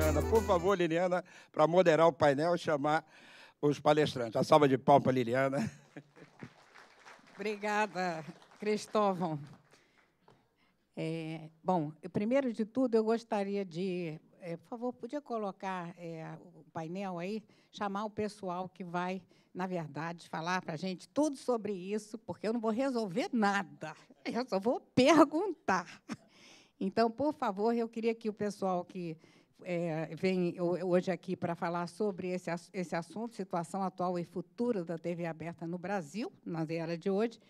Liliana. Por favor, Liliana, para moderar o painel e chamar os palestrantes. A salva de palmas para a Liliana. Obrigada, Cristóvão. Bom, primeiro de tudo, eu gostaria de, por favor, podia colocar o painel aí, chamar o pessoal que vai, na verdade, falar para a gente tudo sobre isso, porque eu não vou resolver nada, eu só vou perguntar. Então, por favor, eu queria que o pessoal que vem hoje aqui para falar sobre esse assunto, situação atual e futura da TV aberta no Brasil, na era de hoje,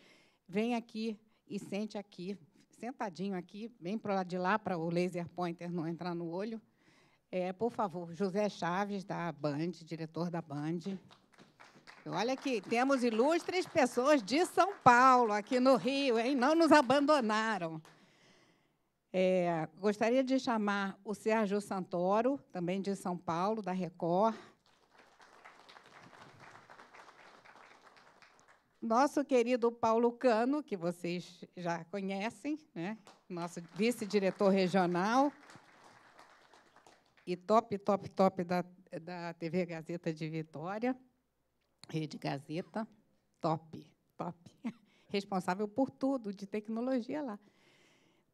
venha aqui e sente aqui, sentadinho aqui, bem para o lado de lá, para o laser pointer não entrar no olho. Por favor, José Chaves, da Band, diretor da Band. Olha aqui, temos ilustres pessoas de São Paulo, aqui no Rio, hein? Não nos abandonaram. Gostaria de chamar o Sérgio Santoro, também de São Paulo, da Record. Nosso querido Paulo Cano, que vocês já conhecem, né? Nosso vice-diretor regional e top da TV Gazeta de Vitória, Rede Gazeta, top. Responsável por tudo de tecnologia lá.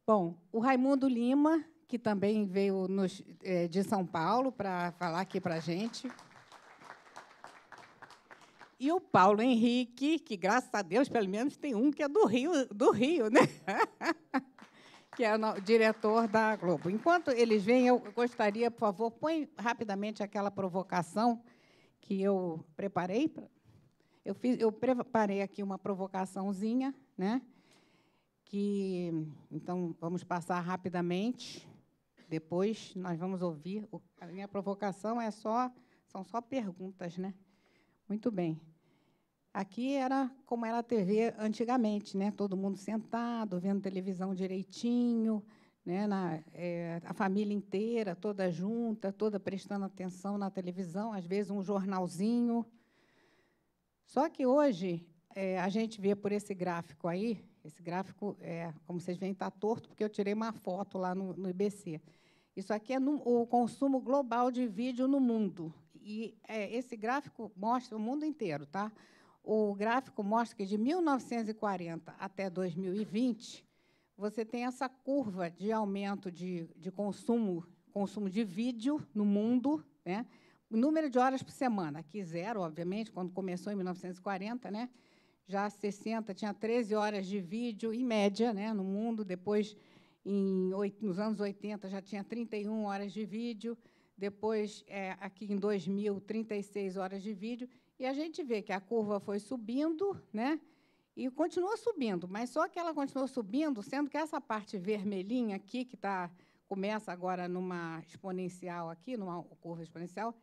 Bom, o Raimundo Lima, que também veio de São Paulo para falar aqui para a gente. E o Paulo Henrique, que, graças a Deus, pelo menos tem um que é do Rio, né? Que é o diretor da Globo. Enquanto eles vêm, eu gostaria, por favor, põe rapidamente aquela provocação que eu preparei. Eu preparei aqui uma provocaçãozinha, né? Então, vamos passar rapidamente. Depois, nós vamos ouvir. A minha provocação são só perguntas, né? Muito bem. Aqui era como era a TV antigamente, né? Todo mundo sentado, vendo televisão direitinho, né? A família inteira, toda junta, toda prestando atenção na televisão, às vezes um jornalzinho. Só que hoje a gente vê por esse gráfico aí, esse gráfico, como vocês veem, está torto, porque eu tirei uma foto lá no IBC. Isso aqui é o consumo global de vídeo no mundo. E esse gráfico mostra o mundo inteiro, tá? O gráfico mostra que, de 1940 até 2020, você tem essa curva de aumento de consumo de vídeo no mundo, né? O número de horas por semana, aqui zero, obviamente, quando começou em 1940, né? Já 60, tinha 13 horas de vídeo, em média, né, no mundo. Depois, nos anos 80, já tinha 31 horas de vídeo. Depois, aqui em 2000, 36 horas de vídeo. E a gente vê que a curva foi subindo, né? E continua subindo, mas só que ela continuou subindo, sendo que essa parte vermelhinha aqui, que começa agora numa exponencial aqui, numa curva exponencial,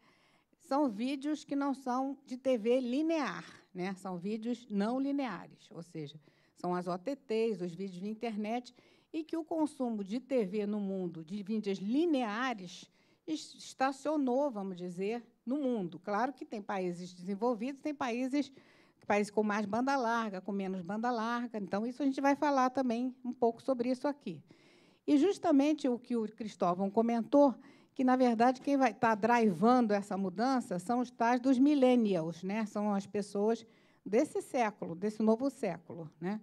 são vídeos que não são de TV linear, né? São vídeos não lineares, ou seja, são as OTTs, os vídeos de internet, e que o consumo de TV no mundo, de vídeos lineares, estacionou, vamos dizer, no mundo. Claro que tem países desenvolvidos, tem países com mais banda larga, com menos banda larga. Então, isso a gente vai falar também um pouco sobre isso aqui. E, justamente, o que o Cristóvão comentou, que, na verdade, quem vai estar drivando essa mudança são os tais dos millennials, né? São as pessoas desse século, desse novo século, né?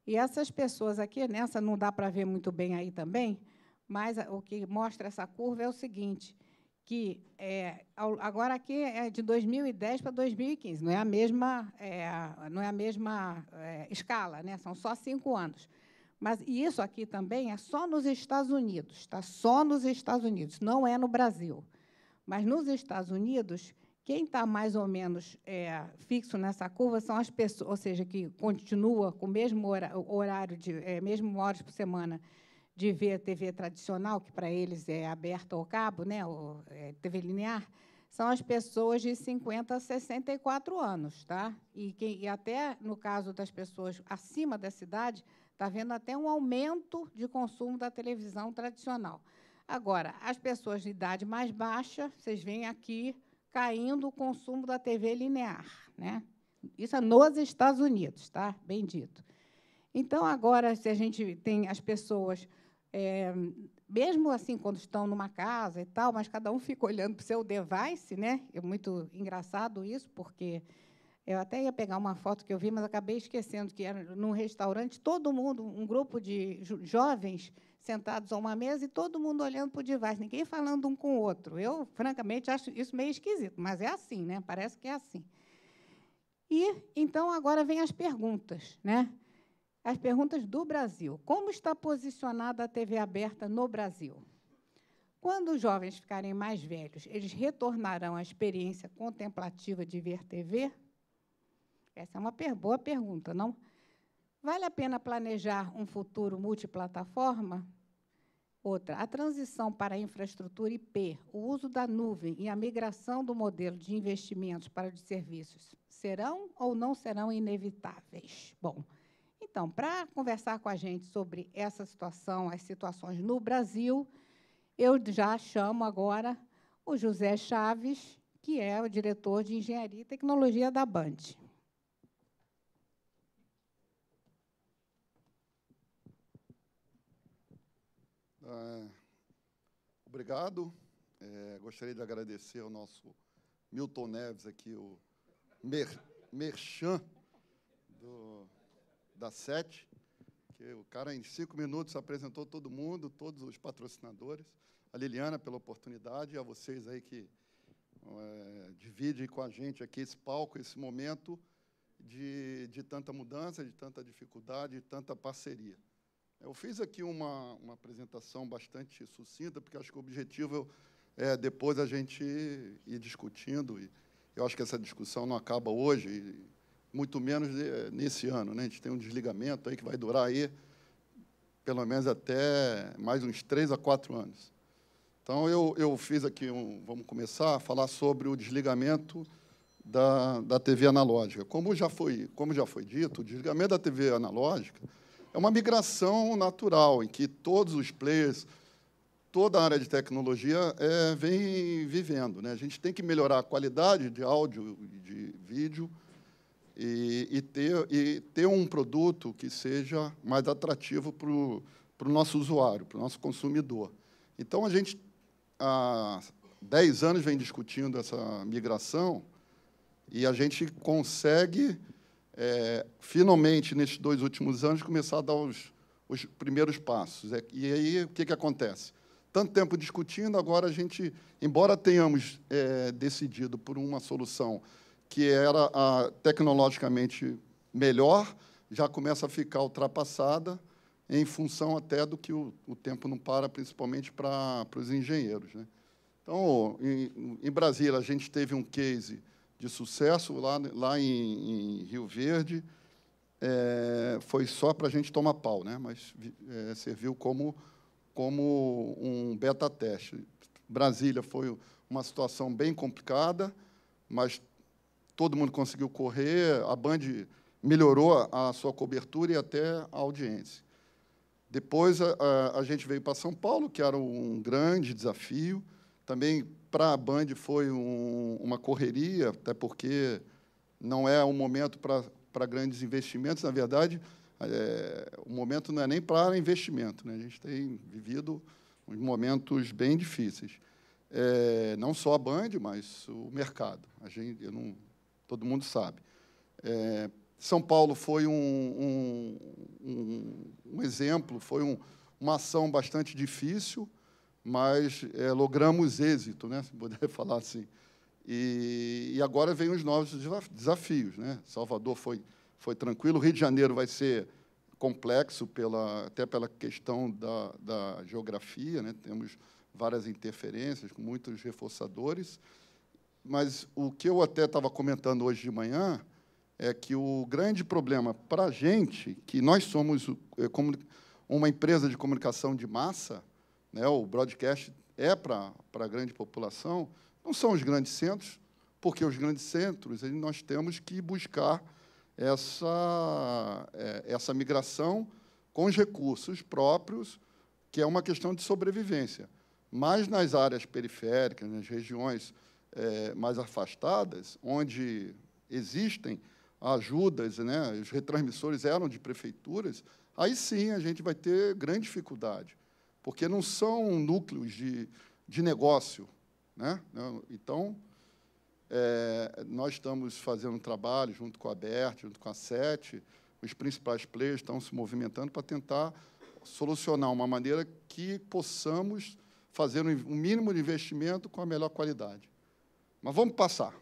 E essas pessoas aqui, nessa não dá para ver muito bem aí também, mas o que mostra essa curva é o seguinte, que agora aqui é de 2010 para 2015, não é a mesma escala, né? São só 5 anos. Mas isso aqui também é só nos Estados Unidos, tá? Só nos Estados Unidos, não é no Brasil. Mas nos Estados Unidos, quem está mais ou menos fixo nessa curva são as pessoas, ou seja, que continua com o mesmo horário, mesmo horas por semana, de ver a TV tradicional, que para eles é aberta ao cabo, né, TV linear, são as pessoas de 50 a 64 anos. Tá? E até, no caso das pessoas acima dessa idade, está havendo até um aumento de consumo da televisão tradicional. Agora, as pessoas de idade mais baixa, vocês veem aqui, caindo o consumo da TV linear, né? Isso é nos Estados Unidos, tá? Bem dito. Então, agora, se a gente tem as pessoas mesmo assim, quando estão numa casa e tal, mas cada um fica olhando para o seu device, né? É muito engraçado isso, porque eu até ia pegar uma foto que eu vi, mas acabei esquecendo que era num restaurante, todo mundo, um grupo de jovens sentados a uma mesa e todo mundo olhando para o device, ninguém falando um com o outro. Eu, francamente, acho isso meio esquisito, mas é assim, né? Parece que é assim. E, então, agora vem as perguntas, né? As perguntas do Brasil. Como está posicionada a TV aberta no Brasil? Quando os jovens ficarem mais velhos, eles retornarão à experiência contemplativa de ver TV? Essa é uma boa pergunta, não? Vale a pena planejar um futuro multiplataforma? Outra, a transição para a infraestrutura IP, o uso da nuvem e a migração do modelo de investimentos para os serviços serão ou não serão inevitáveis? Bom, então, para conversar com a gente sobre essa situação, as situações no Brasil, eu já chamo agora o José Chaves, que é o diretor de Engenharia e Tecnologia da Band. Obrigado. Gostaria de agradecer ao nosso Milton Neves, aqui, o merchan da SET, que o cara, em 5 minutos, apresentou todo mundo, todos os patrocinadores, a Liliana, pela oportunidade, e a vocês aí que dividem com a gente aqui esse palco, esse momento de tanta mudança, de tanta dificuldade, de tanta parceria. Eu fiz aqui uma apresentação bastante sucinta, porque acho que o objetivo é depois a gente ir discutindo, e eu acho que essa discussão não acaba hoje, muito menos nesse ano, né? A gente tem um desligamento aí que vai durar aí pelo menos até mais uns 3 a 4 anos. Então, eu fiz aqui vamos começar a falar sobre o desligamento da TV analógica. Como já foi dito, o desligamento da TV analógica é uma migração natural, em que todos os players, toda a área de tecnologia vem vivendo, né? A gente tem que melhorar a qualidade de áudio e de vídeo e ter um produto que seja mais atrativo para o nosso usuário, para o nosso consumidor. Então, a gente, há 10 anos, vem discutindo essa migração e a gente consegue, finalmente, nesses 2 últimos anos, começar a dar os primeiros passos. E aí, o que acontece? Tanto tempo discutindo, agora a gente, embora tenhamos decidido por uma solução que era tecnologicamente melhor, já começa a ficar ultrapassada em função até do que o tempo não para, principalmente para os engenheiros, né? Então, em Brasília, a gente teve um case de sucesso lá em Rio Verde, foi só para a gente tomar pau, né? Mas serviu como um beta-teste. Brasília foi uma situação bem complicada, mas todo mundo conseguiu correr, a Band melhorou a sua cobertura e até a audiência. Depois, a gente veio para São Paulo, que era um grande desafio. Também, para a Band, foi uma correria, até porque não é um momento para grandes investimentos. Na verdade, o momento não é nem para investimento, né? A gente tem vivido uns momentos bem difíceis. Não só a Band, mas o mercado. Todo mundo sabe. São Paulo foi um exemplo, foi uma ação bastante difícil, mas logramos êxito, né, se puder falar assim. E agora vem os novos desafios, né? Salvador foi tranquilo, Rio de Janeiro vai ser complexo, até pela questão da geografia, né? Temos várias interferências, com muitos reforçadores. Mas o que eu até estava comentando hoje de manhã é que o grande problema para a gente, que nós somos como uma empresa de comunicação de massa, né, o broadcast é para a grande população, não são os grandes centros, porque os grandes centros nós temos que buscar essa migração com os recursos próprios, que é uma questão de sobrevivência. Mas nas áreas periféricas, nas regiões mais afastadas, onde existem ajudas, né, os retransmissores eram de prefeituras, aí sim a gente vai ter grande dificuldade. porque não são núcleos de negócio, né? Então, nós estamos fazendo um trabalho junto com a ABERT, junto com a SET, os principais players estão se movimentando para tentar solucionar uma maneira que possamos fazer um mínimo de investimento com a melhor qualidade. Mas vamos passar.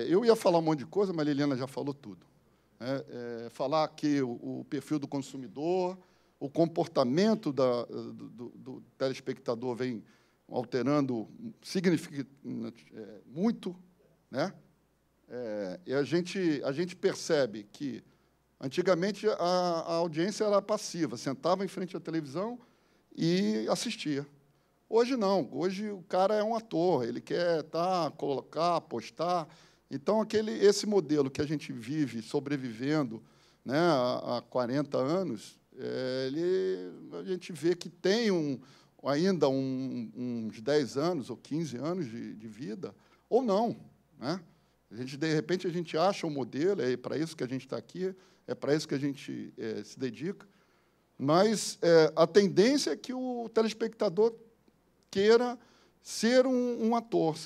Eu ia falar um monte de coisa, mas a Liliana já falou tudo. Falar que o perfil do consumidor, o comportamento do telespectador vem alterando muito, né? E a gente percebe que, antigamente, a audiência era passiva, sentava em frente à televisão e assistia. Hoje, não. Hoje, o cara é um ator, ele quer colocar, postar. Então, esse modelo que a gente vive sobrevivendo, né, há 40 anos, a gente vê que tem ainda uns 10 anos ou 15 anos de vida, ou não, né? De repente, a gente acha um modelo, é para isso que a gente está aqui, é para isso que a gente se dedica, mas a tendência é que o telespectador queira ser um ator,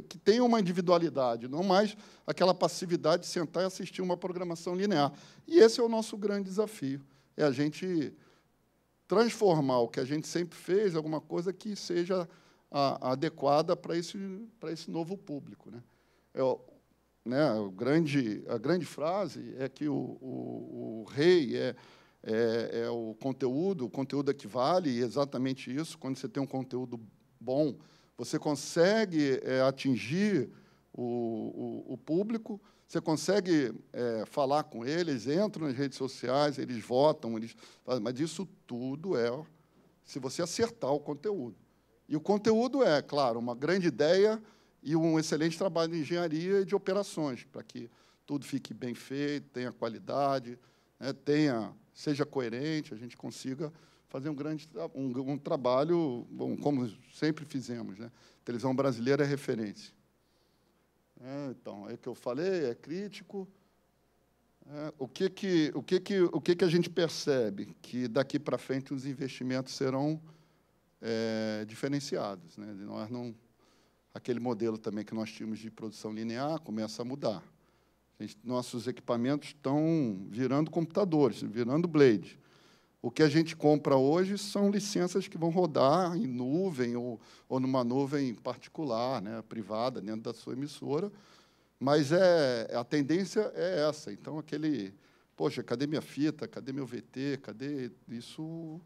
que tenha uma individualidade, não mais aquela passividade de sentar e assistir uma programação linear. E esse é o nosso grande desafio, é a gente transformar o que a gente sempre fez em alguma coisa que seja adequada para esse novo público, né? A grande frase é que o rei é o conteúdo é que vale, e exatamente isso. Quando você tem um conteúdo bom, você consegue atingir o público, você consegue falar com eles, entram nas redes sociais, eles votam, mas isso tudo se você acertar o conteúdo. E o conteúdo claro, uma grande ideia e um excelente trabalho de engenharia e de operações, para que tudo fique bem feito, tenha qualidade, né, seja coerente, a gente consiga fazer um trabalho, bom, como sempre fizemos, né? A televisão brasileira é referência. Então, é o que eu falei, é crítico. O que a gente percebe? Que, daqui para frente, os investimentos serão diferenciados, né? Aquele modelo também que nós tínhamos de produção linear começa a mudar. Nossos equipamentos estão virando computadores, virando blade. O que a gente compra hoje são licenças que vão rodar em nuvem ou numa nuvem particular, né, privada, dentro da sua emissora, mas a tendência é essa. Então, poxa, cadê minha fita, cadê meu VT, cadê isso?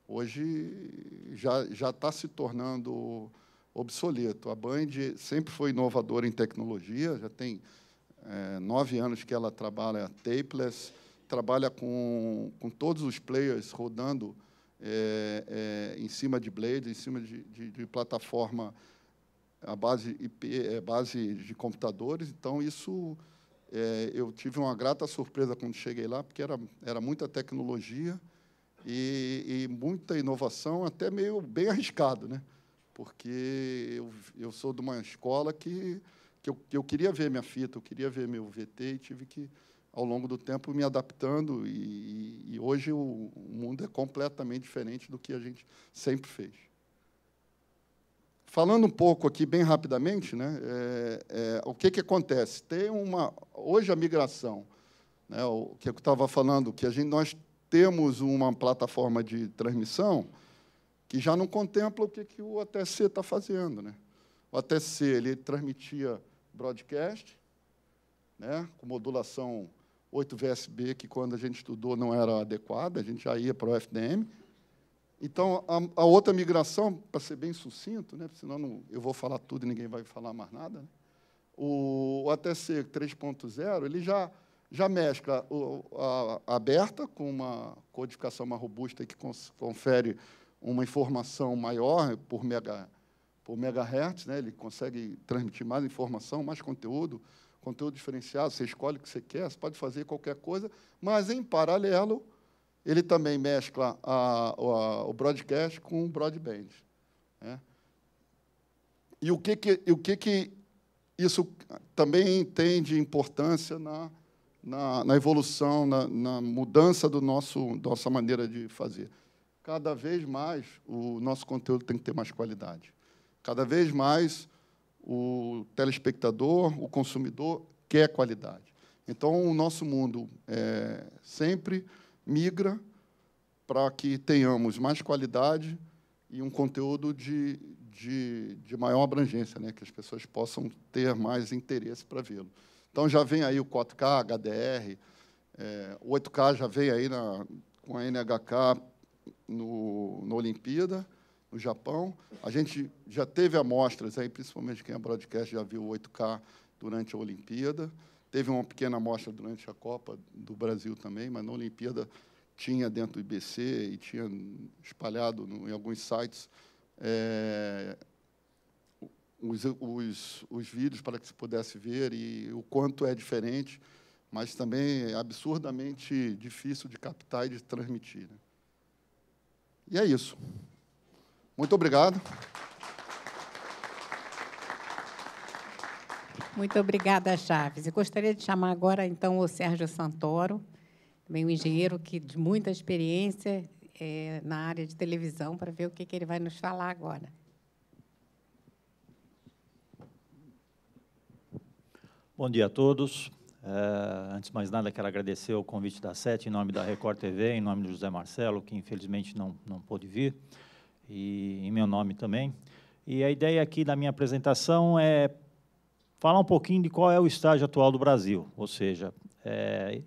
Hoje já está se tornando obsoleto. A Band sempre foi inovadora em tecnologia, já tem 9 anos que ela trabalha tapeless, trabalha com todos os players rodando em cima de blade, em cima de plataforma a base IP, base de computadores. Então, isso eu tive uma grata surpresa quando cheguei lá, porque era muita tecnologia e muita inovação, até bem arriscado, né? Porque eu sou de uma escola que eu queria ver minha fita, eu queria ver meu VT, e tive que, ao longo do tempo, me adaptando, e hoje o mundo é completamente diferente do que a gente sempre fez. Falando um pouco aqui, bem rapidamente, né, o que acontece? Hoje, a migração, né, o que eu estava falando, que nós temos uma plataforma de transmissão que já não contempla o que o ATSC está fazendo, né? O ATSC ele transmitia broadcast, né, com modulação 8 VSB, que, quando a gente estudou, não era adequada, a gente já ia para o FDM. Então, a outra migração, para ser bem sucinto, né, senão eu vou falar tudo e ninguém vai falar mais nada, né? O ATSC 3.0 ele já mescla a aberta com uma codificação mais robusta que confere uma informação maior por megahertz, né? Ele consegue transmitir mais informação, mais conteúdo diferenciado, você escolhe o que você quer, você pode fazer qualquer coisa, mas, em paralelo, ele também mescla o broadcast com o broadband, né? E o que isso também tem de importância na evolução, na mudança nossa maneira de fazer. Cada vez mais, o nosso conteúdo tem que ter mais qualidade. Cada vez mais, o telespectador, o consumidor, quer qualidade. Então, o nosso mundo sempre migra para que tenhamos mais qualidade e um conteúdo de maior abrangência, né? Que as pessoas possam ter mais interesse para vê-lo. Então, já vem aí o 4K, HDR, o 8K já vem aí com a NHK na Olimpíada, no Japão. A gente já teve amostras, aí, principalmente quem é broadcast já viu o 8K durante a Olimpíada. Teve uma pequena amostra durante a Copa do Brasil também, mas na Olimpíada tinha dentro do IBC e tinha espalhado em alguns sites os vídeos para que se pudesse ver e o quanto é diferente, mas também é absurdamente difícil de captar e de transmitir, né? E é isso. Muito obrigado. Muito obrigada, Chaves. Eu gostaria de chamar agora, então, o Sérgio Santoro, também um engenheiro de muita experiência na área de televisão, para ver o que ele vai nos falar agora. Bom dia a todos. Antes de mais nada, quero agradecer o convite da SET, em nome da Record TV, em nome do José Marcelo, que infelizmente não pôde vir, e em meu nome também. E a ideia aqui da minha apresentação é falar um pouquinho de qual é o estágio atual do Brasil, ou seja,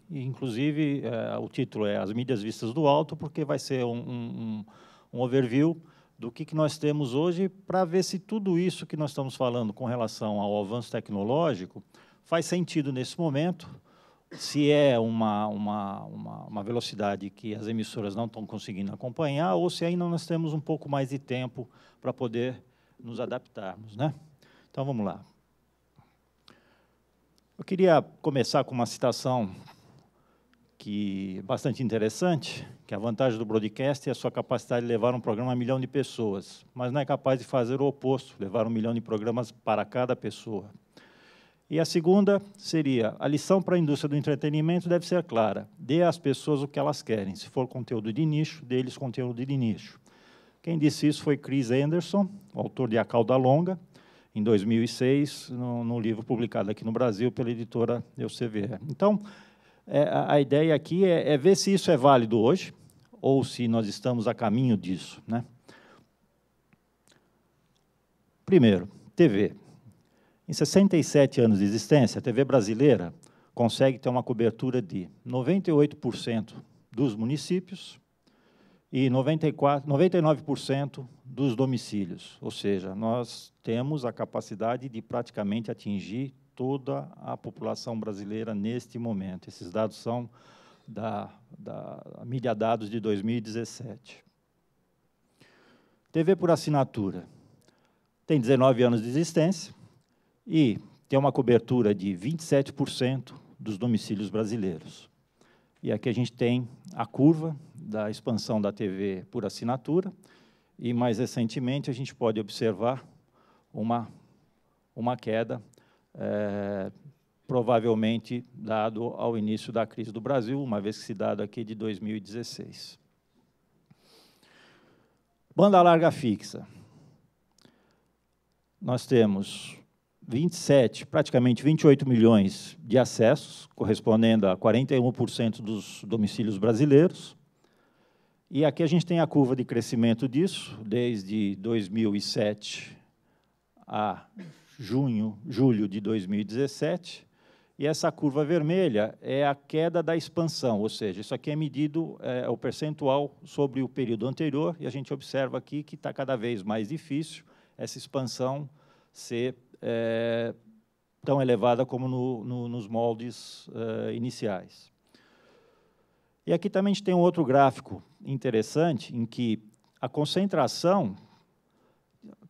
inclusive o título é As Mídias Vistas do Alto, porque vai ser um overview do que nós temos hoje, para ver se tudo isso que nós estamos falando com relação ao avanço tecnológico faz sentido nesse momento, se é uma velocidade que as emissoras não estão conseguindo acompanhar, ou se ainda nós temos um pouco mais de tempo para poder nos adaptarmos, né? Então, vamos lá. Eu queria começar com uma citação que é bastante interessante, que a vantagem do broadcast é a sua capacidade de levar um programa a 1 milhão de pessoas, mas não é capaz de fazer o oposto, levar 1 milhão de programas para cada pessoa. E a segunda seria, a lição para a indústria do entretenimento deve ser clara, dê às pessoas o que elas querem, se for conteúdo de nicho, dê-lhes conteúdo de nicho. Quem disse isso foi Chris Anderson, autor de A Cauda Longa, em 2006, no livro publicado aqui no Brasil pela editora Elsevier. Então, a ideia aqui é ver se isso é válido hoje, ou se nós estamos a caminho disso, né? Primeiro, TV. Em 67 anos de existência, a TV brasileira consegue ter uma cobertura de 98% dos municípios e 99% dos domicílios. Ou seja, nós temos a capacidade de praticamente atingir toda a população brasileira neste momento. Esses dados são da Mídia Dados de 2017. TV por assinatura. Tem 19 anos de existência e tem uma cobertura de 27% dos domicílios brasileiros. E aqui a gente tem a curva da expansão da TV por assinatura, e, mais recentemente, a gente pode observar uma queda, provavelmente dado ao início da crise do Brasil, uma vez que esse dado aqui é de 2016. Banda larga fixa. Nós temos 27, praticamente 28 milhões de acessos, correspondendo a 41% dos domicílios brasileiros. E aqui a gente tem a curva de crescimento disso, desde 2007 a julho de 2017. E essa curva vermelha é a queda da expansão, ou seja, isso aqui é medido o percentual sobre o período anterior, e a gente observa aqui que está cada vez mais difícil essa expansão ser tão elevada como nos moldes iniciais. E aqui também a gente tem um outro gráfico interessante, em que a concentração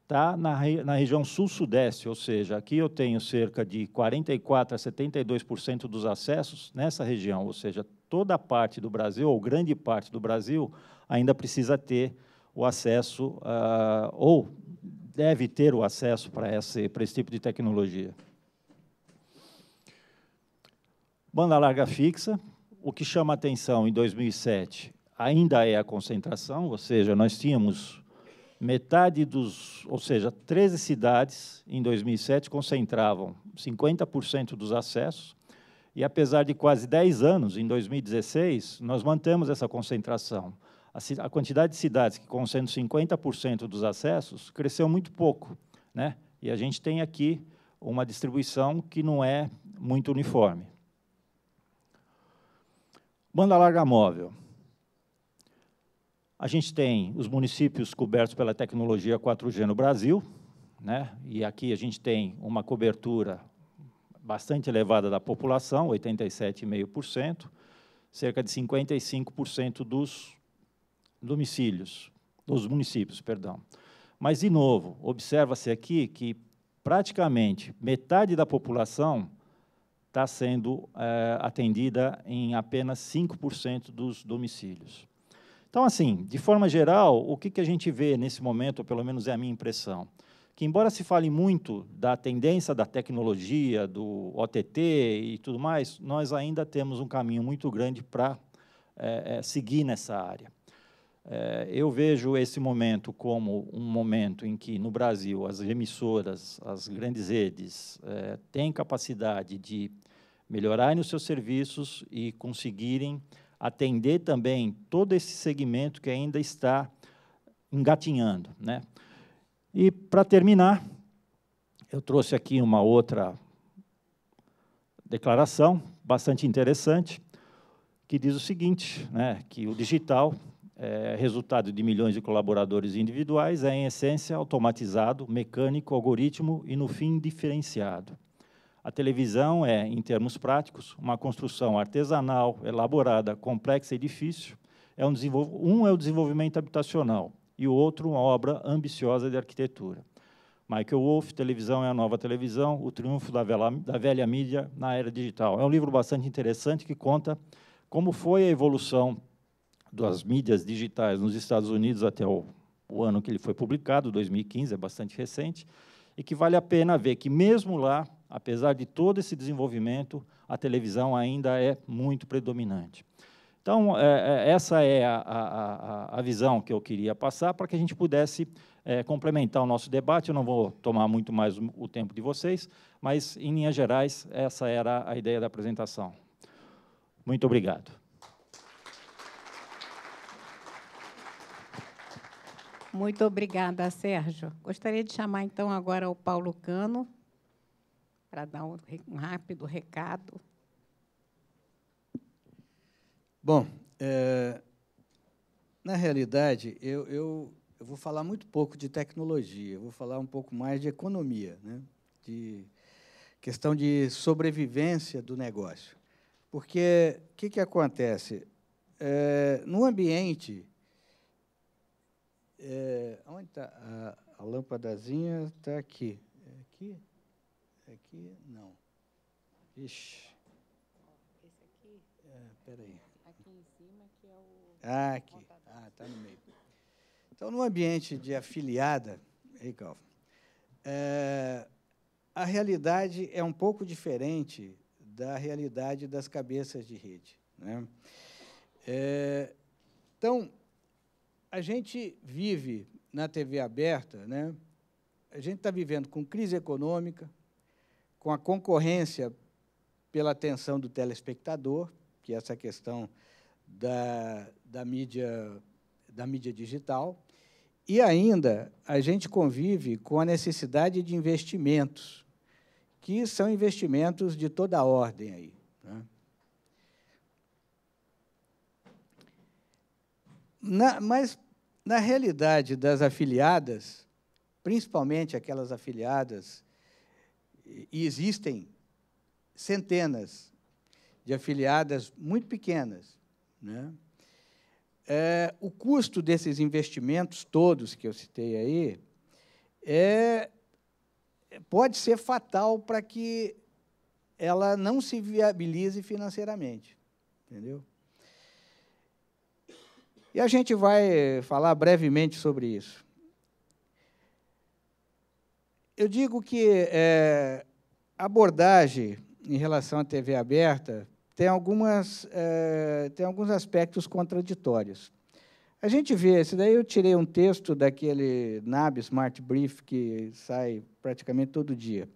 está na região sul-sudeste, ou seja, aqui eu tenho cerca de 44% a 72% dos acessos nessa região, ou seja, toda a parte do Brasil, ou grande parte do Brasil, ainda precisa ter o acesso, ou deve ter o acesso para esse tipo de tecnologia. Banda larga fixa, o que chama atenção em 2007 ainda é a concentração, ou seja, nós tínhamos metade dos, ou seja, 13 cidades em 2007 concentravam 50% dos acessos, e apesar de quase 10 anos, em 2016, nós mantemos essa concentração. A quantidade de cidades que concentram 50% dos acessos cresceu muito pouco, né? E a gente tem aqui uma distribuição que não é muito uniforme. Banda larga móvel. A gente tem os municípios cobertos pela tecnologia 4G no Brasil, né? E aqui a gente tem uma cobertura bastante elevada da população, 87,5%, cerca de 55% dos domicílios, dos municípios, perdão. Mas, de novo, observa-se aqui que praticamente metade da população está sendo atendida em apenas 5% dos domicílios. Então, assim, de forma geral, o que a gente vê nesse momento, ou pelo menos é a minha impressão, que, embora se fale muito da tendência da tecnologia, do OTT e tudo mais, nós ainda temos um caminho muito grande para seguir nessa área. Eu vejo esse momento como um momento em que, no Brasil, as emissoras, as grandes redes, têm capacidade de melhorarem os seus serviços e conseguirem atender também todo esse segmento que ainda está engatinhando, né? E, para terminar, eu trouxe aqui uma outra declaração bastante interessante, que diz o seguinte, né, que o digital é resultado de milhões de colaboradores individuais, é, em essência, automatizado, mecânico, algoritmo e, no fim, diferenciado. A televisão é, em termos práticos, uma construção artesanal, elaborada, complexa e difícil. Um é o desenvolvimento habitacional e o outro uma obra ambiciosa de arquitetura. Michael Wolff, Televisão é a Nova Televisão, o triunfo da velha mídia na era digital. É um livro bastante interessante que conta como foi a evolução das mídias digitais nos Estados Unidos até o ano que ele foi publicado, 2015, é bastante recente, e que vale a pena ver que, mesmo lá, apesar de todo esse desenvolvimento, a televisão ainda é muito predominante. Então, essa é a visão que eu queria passar para que a gente pudesse complementar o nosso debate. Eu não vou tomar muito mais o tempo de vocês, mas, em linhas gerais, essa era a ideia da apresentação. Muito obrigado. Muito obrigada, Sérgio. Gostaria de chamar, então, agora o Paulo Cano, para dar um rápido recado. Bom, na realidade, eu vou falar muito pouco de tecnologia, eu vou falar um pouco mais de economia, né? De questão de sobrevivência do negócio. Porque o que acontece? No ambiente... onde está a lâmpadazinha? Está aqui. É aqui? Aqui? Não. Ixi. Esse aqui? Espera aí. Aqui em cima, que é o... Aqui. Está no meio. Então, no ambiente de afiliada, aí, Calvo, a realidade é um pouco diferente da realidade das cabeças de rede, né? Então, a gente vive na TV aberta, né? A gente está vivendo com crise econômica, com a concorrência pela atenção do telespectador, que é essa questão da mídia digital, e ainda a gente convive com a necessidade de investimentos, que são investimentos de toda a ordem aí, né? Mas, na realidade das afiliadas, principalmente aquelas afiliadas, e existem centenas de afiliadas muito pequenas, né? O custo desses investimentos todos que eu citei aí pode ser fatal para que ela não se viabilize financeiramente, entendeu? E a gente vai falar brevemente sobre isso. Eu digo que a abordagem em relação à TV aberta tem alguns aspectos contraditórios. A gente vê, esse daí eu tirei um texto daquele NAB Smart Brief, que sai praticamente todo dia.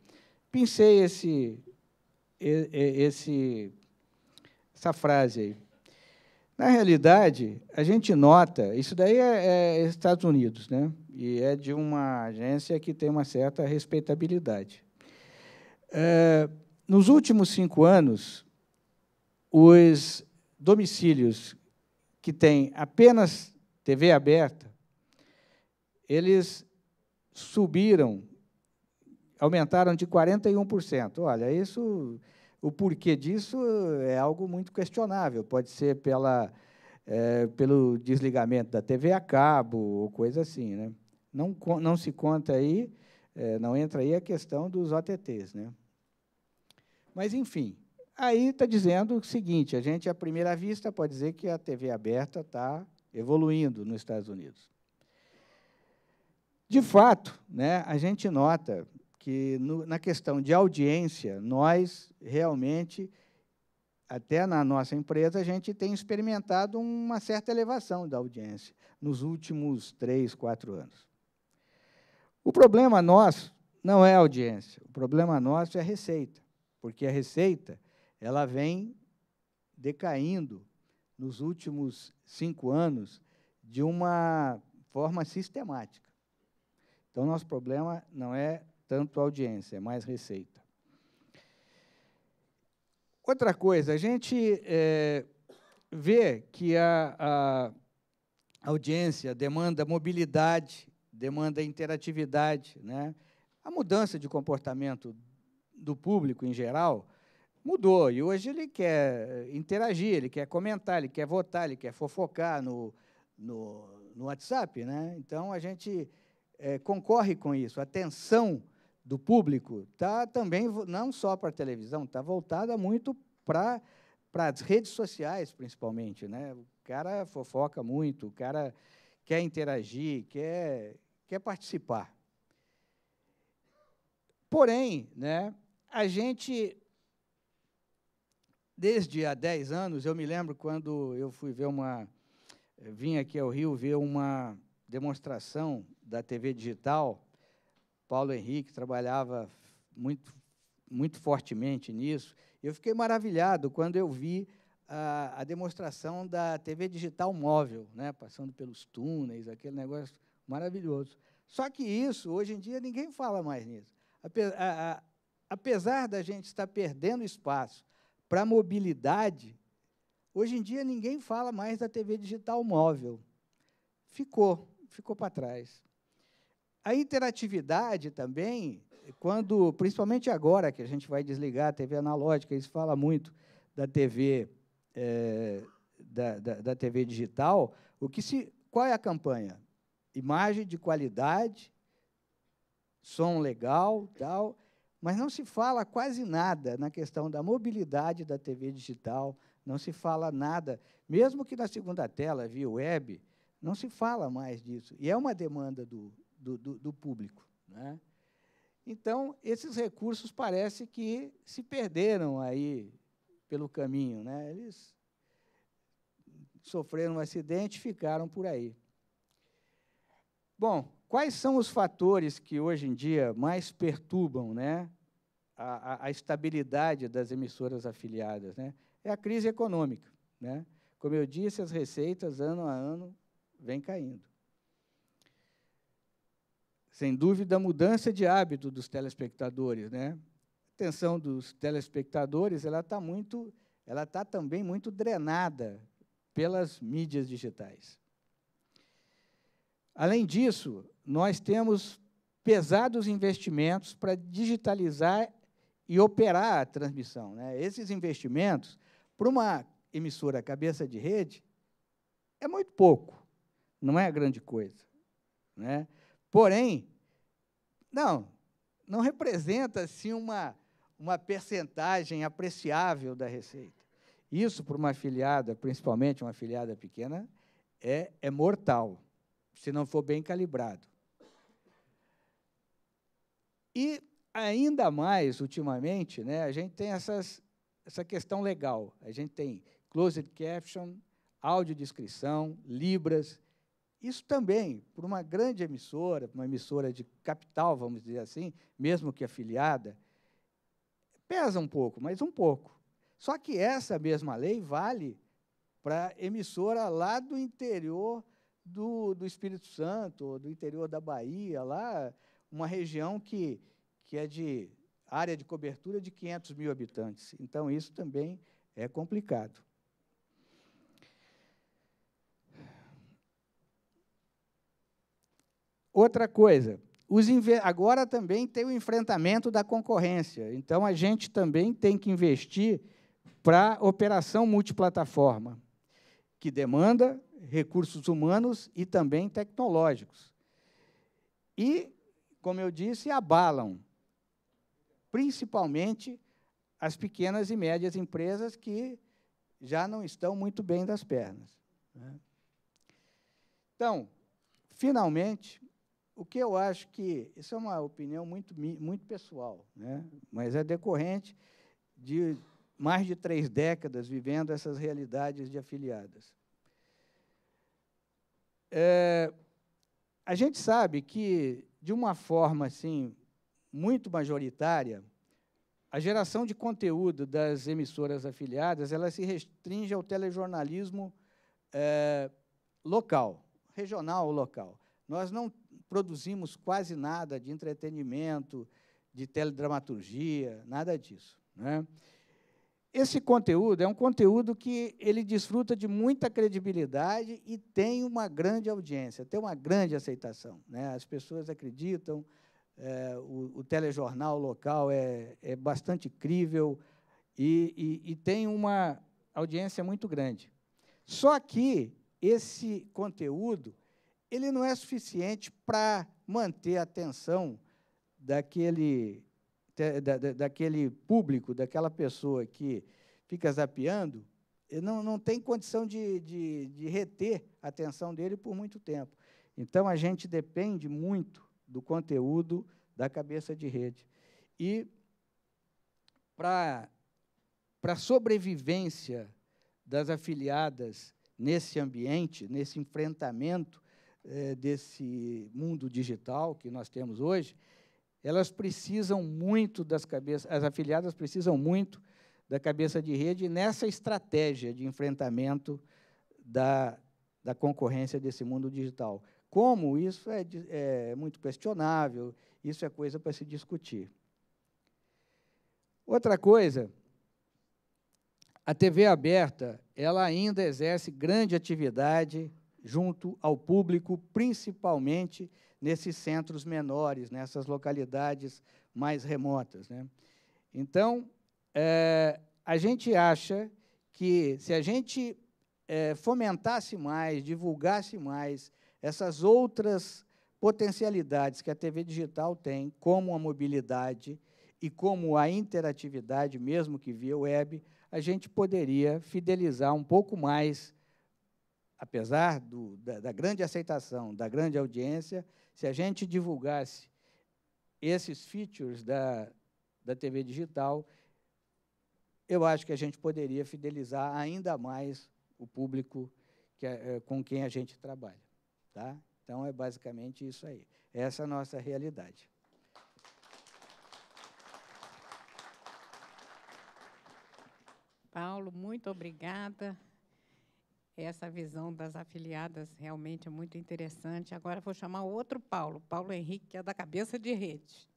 Pensei essa frase aí. Na realidade, a gente nota, isso daí é Estados Unidos, né? E é de uma agência que tem uma certa respeitabilidade. Nos últimos 5 anos, os domicílios que têm apenas TV aberta, eles subiram, aumentaram de 41%. Olha, o porquê disso é algo muito questionável. Pode ser pelo desligamento da TV a cabo ou coisa assim, né? Não se conta aí, não entra aí a questão dos OTTs, né? Mas, enfim, aí está dizendo o seguinte, a gente, à primeira vista, pode dizer que a TV aberta está evoluindo nos Estados Unidos. De fato, né, a gente nota que, na questão de audiência, nós realmente, até na nossa empresa, a gente tem experimentado uma certa elevação da audiência nos últimos 3, 4 anos. O problema nosso não é a audiência, o problema nosso é a receita, porque a receita ela vem decaindo nos últimos 5 anos de uma forma sistemática. Então, nosso problema não é tanto a audiência, é mais receita. Outra coisa, a gente vê que a audiência demanda mobilidade, demanda interatividade, né? A mudança de comportamento do público, em geral, mudou, e hoje ele quer interagir, ele quer comentar, ele quer votar, ele quer fofocar no WhatsApp, né? Então, a gente concorre com isso. A atenção do público está também, não só para a televisão, está voltada muito para as redes sociais, principalmente, né? O cara fofoca muito, o cara quer interagir, quer participar. Porém, né, a gente, desde há 10 anos, eu me lembro quando eu fui ver vim aqui ao Rio ver uma demonstração da TV digital. Paulo Henrique trabalhava muito fortemente nisso. Eu fiquei maravilhado quando eu vi a demonstração da TV digital móvel, né, passando pelos túneis, aquele negócio maravilhoso. Só que isso, hoje em dia, ninguém fala mais nisso. Apesar da gente estar perdendo espaço para a mobilidade, hoje em dia ninguém fala mais da TV digital móvel. Ficou para trás. A interatividade também, principalmente agora que a gente vai desligar a TV analógica, isso fala muito da TV, da TV digital, qual é a campanha? Imagem de qualidade, som legal, tal, mas não se fala quase nada na questão da mobilidade da TV digital, não se fala nada, mesmo que na segunda tela, via web, não se fala mais disso. E é uma demanda do público, né? Então, esses recursos parece que se perderam aí pelo caminho, né? Eles sofreram um acidente e ficaram por aí. Bom, quais são os fatores que, hoje em dia, mais perturbam, né, a estabilidade das emissoras afiliadas, né? É a crise econômica, né? Como eu disse, as receitas, ano a ano, vêm caindo. Sem dúvida, a mudança de hábito dos telespectadores, né? A atenção dos telespectadores está também muito drenada pelas mídias digitais. Além disso, nós temos pesados investimentos para digitalizar e operar a transmissão, né? Esses investimentos, para uma emissora cabeça de rede, é muito pouco, não é grande coisa, né? Porém, não representa assim, uma percentagem apreciável da receita. Isso, para uma afiliada, principalmente uma afiliada pequena, é mortal, se não for bem calibrado. E, ainda mais, ultimamente, né, a gente tem essas essa questão legal. A gente tem closed caption, audiodescrição, libras. Isso também, por uma grande emissora, uma emissora de capital, vamos dizer assim, mesmo que afiliada, pesa um pouco, mas um pouco. Só que essa mesma lei vale para emissora lá do interior do Espírito Santo, do interior da Bahia, lá, uma região que é de área de cobertura de 500 mil habitantes. Então, isso também é complicado. Outra coisa, agora também tem o enfrentamento da concorrência. Então, a gente também tem que investir para operação multiplataforma, que demanda recursos humanos e também tecnológicos. E, como eu disse, abalam, principalmente, as pequenas e médias empresas que já não estão muito bem das pernas. Então, finalmente, o que eu acho que, isso é uma opinião muito pessoal, né? Mas é decorrente de mais de 3 décadas vivendo essas realidades de afiliadas. A gente sabe que, de uma forma assim, muito majoritária, a geração de conteúdo das emissoras afiliadas ela se restringe ao telejornalismo local, regional ou local. Nós não produzimos quase nada de entretenimento, de teledramaturgia, nada disso, né? Esse conteúdo é um conteúdo que ele desfruta de muita credibilidade e tem uma grande audiência, tem uma grande aceitação, né? As pessoas acreditam, o telejornal local é bastante crível e tem uma audiência muito grande. Só que esse conteúdo ele não é suficiente para manter a atenção daquele público, daquela pessoa que fica zapeando, não tem condição de reter a atenção dele por muito tempo. Então, a gente depende muito do conteúdo da cabeça de rede. E, para a sobrevivência das afiliadas nesse ambiente, nesse enfrentamento desse mundo digital que nós temos hoje, elas precisam muito das cabeças, as afiliadas precisam muito da cabeça de rede nessa estratégia de enfrentamento da concorrência desse mundo digital. Como isso é muito questionável, isso é coisa para se discutir. Outra coisa, a TV aberta ela ainda exerce grande atividade junto ao público, principalmente nesses centros menores, nessas localidades mais remotas, né? Então, a gente acha que, se a gente fomentasse mais, divulgasse mais essas outras potencialidades que a TV digital tem, como a mobilidade e como a interatividade, mesmo que via web, a gente poderia fidelizar um pouco mais, apesar da grande aceitação, da grande audiência, se a gente divulgasse esses features da TV digital, eu acho que a gente poderia fidelizar ainda mais o público com quem a gente trabalha. Tá? Então, é basicamente isso aí. Essa é a nossa realidade. Paulo, muito obrigada. Essa visão das afiliadas realmente é muito interessante. Agora, vou chamar o outro Paulo, Paulo Henrique, que é da cabeça de rede.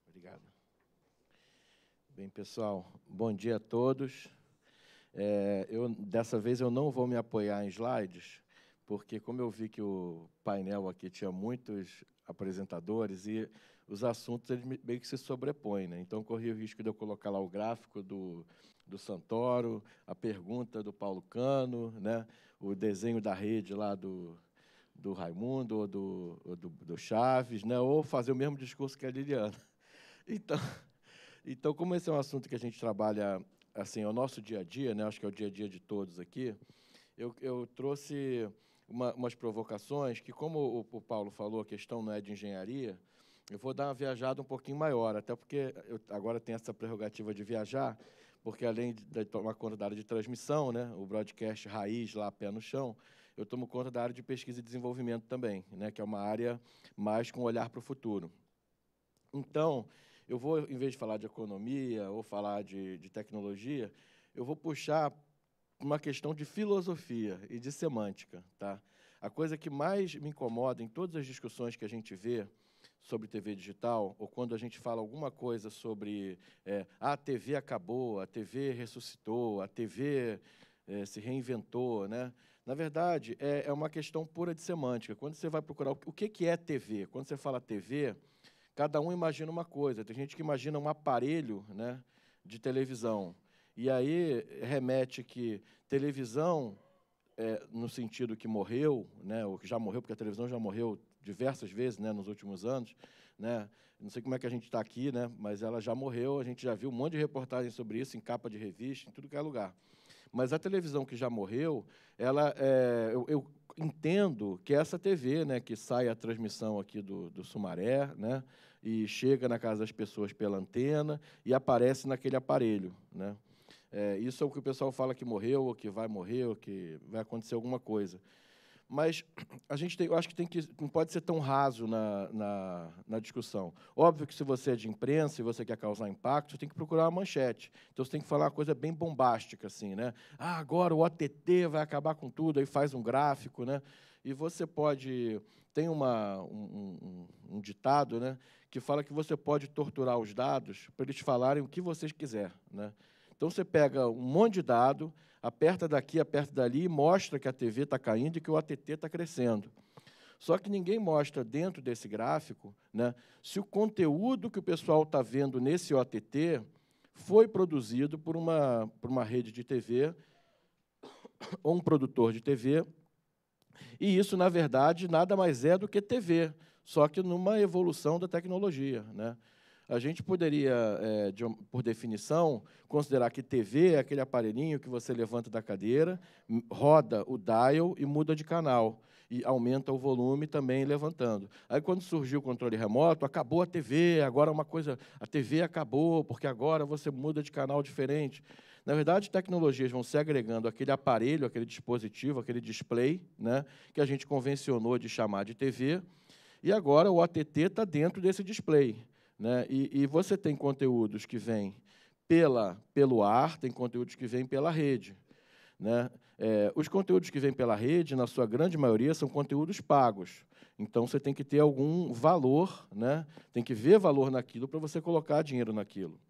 Obrigado. Bem, pessoal, bom dia a todos. Dessa vez, eu não vou me apoiar em slides, porque, como eu vi que o painel aqui tinha muitos apresentadores e os assuntos eles meio que se sobrepõem, né? Então, corri o risco de eu colocar lá o gráfico do Santoro, a pergunta do Paulo Cano, né? O desenho da rede lá do Raimundo ou do Chaves, né? Ou fazer o mesmo discurso que a Liliana. Então, como esse é um assunto que a gente trabalha, assim, é o nosso dia a dia, né? Acho que é o dia a dia de todos aqui, eu trouxe umas provocações, que, como o Paulo falou, a questão não é de engenharia, eu vou dar uma viajada um pouquinho maior, até porque eu agora tenho essa prerrogativa de viajar, porque, além de tomar conta da área de transmissão, né, o broadcast raiz, lá, pé no chão, eu tomo conta da área de pesquisa e desenvolvimento também, né, que é uma área mais com olhar para o futuro. Então, eu vou, em vez de falar de economia ou falar de tecnologia, eu vou puxar uma questão de filosofia e de semântica. Tá? A coisa que mais me incomoda em todas as discussões que a gente vê sobre TV digital, ou quando a gente fala alguma coisa sobre a TV acabou, a TV ressuscitou, a TV se reinventou, né? Na verdade, é uma questão pura de semântica. Quando você vai procurar o que é TV, quando você fala TV, cada um imagina uma coisa. Tem gente que imagina um aparelho, né, de televisão. E aí remete que televisão, no sentido que morreu, né, ou que já morreu, porque a televisão já morreu diversas vezes, né, nos últimos anos, né? Não sei como é que a gente está aqui, né, mas ela já morreu, a gente já viu um monte de reportagens sobre isso, em capa de revista, em tudo que é lugar. Mas a televisão que já morreu, eu entendo que essa TV, né, que sai a transmissão aqui do Sumaré, né, e chega na casa das pessoas pela antena e aparece naquele aparelho, né? Isso é o que o pessoal fala que morreu, ou que vai morrer, ou que vai acontecer alguma coisa. Mas eu acho que não pode ser tão raso na discussão. Óbvio que, se você é de imprensa e você quer causar impacto, você tem que procurar uma manchete. Então, você tem que falar uma coisa bem bombástica, assim, né? Agora o OTT vai acabar com tudo, aí faz um gráfico, né? E você pode... Tem um ditado, né, que fala que você pode torturar os dados para eles falarem o que vocês quiserem, né? Então, você pega um monte de dado, aperta daqui, aperta dali, e mostra que a TV está caindo e que o OTT está crescendo. Só que ninguém mostra, dentro desse gráfico, né, se o conteúdo que o pessoal está vendo nesse OTT foi produzido por uma rede de TV ou um produtor de TV. E isso, na verdade, nada mais é do que TV, só que numa evolução da tecnologia, né? A gente poderia, por definição, considerar que TV é aquele aparelhinho que você levanta da cadeira, roda o dial e muda de canal, e aumenta o volume também levantando. Aí, quando surgiu o controle remoto, acabou a TV, agora a TV acabou, porque agora você muda de canal diferente. Na verdade, tecnologias vão se agregando àquele aparelho, aquele dispositivo, aquele display, né, que a gente convencionou de chamar de TV, e agora o OTT está dentro desse display, né? E você tem conteúdos que vêm pelo ar, tem conteúdos que vêm pela rede, né? Os conteúdos que vêm pela rede, na sua grande maioria, são conteúdos pagos. Então, você tem que ter algum valor, né? Tem que ver valor naquilo para você colocar dinheiro naquilo.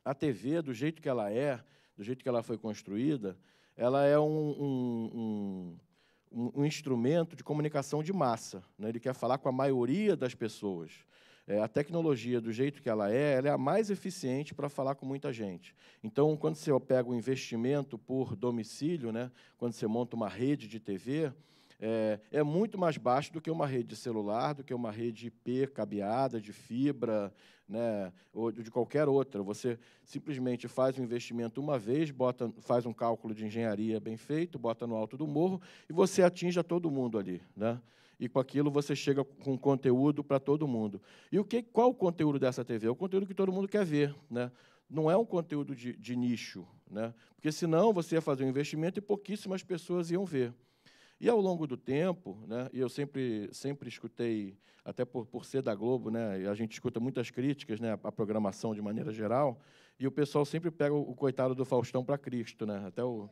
A TV, do jeito que ela é, do jeito que ela foi construída, ela é um instrumento de comunicação de massa, né? Ele quer falar com a maioria das pessoas. A tecnologia, do jeito que ela é a mais eficiente para falar com muita gente. Então, quando você pega o investimento por domicílio, né, quando você monta uma rede de TV, é muito mais baixo do que uma rede de celular, do que uma rede IP cabeada, de fibra, né, ou de qualquer outra. Você simplesmente faz um investimento uma vez, faz um cálculo de engenharia bem feito, bota no alto do morro, e você atinge a todo mundo ali, né? E com aquilo você chega com conteúdo para todo mundo. E qual o conteúdo dessa TV? É o conteúdo que todo mundo quer ver, né? Não é um conteúdo de nicho, né? Porque, senão, você ia fazer um investimento e pouquíssimas pessoas iam ver. E, ao longo do tempo, né, e eu sempre escutei, até por ser da Globo, né, e a gente escuta muitas críticas, né, à programação de maneira geral, e o pessoal sempre pega o coitado do Faustão para Cristo, né? Até o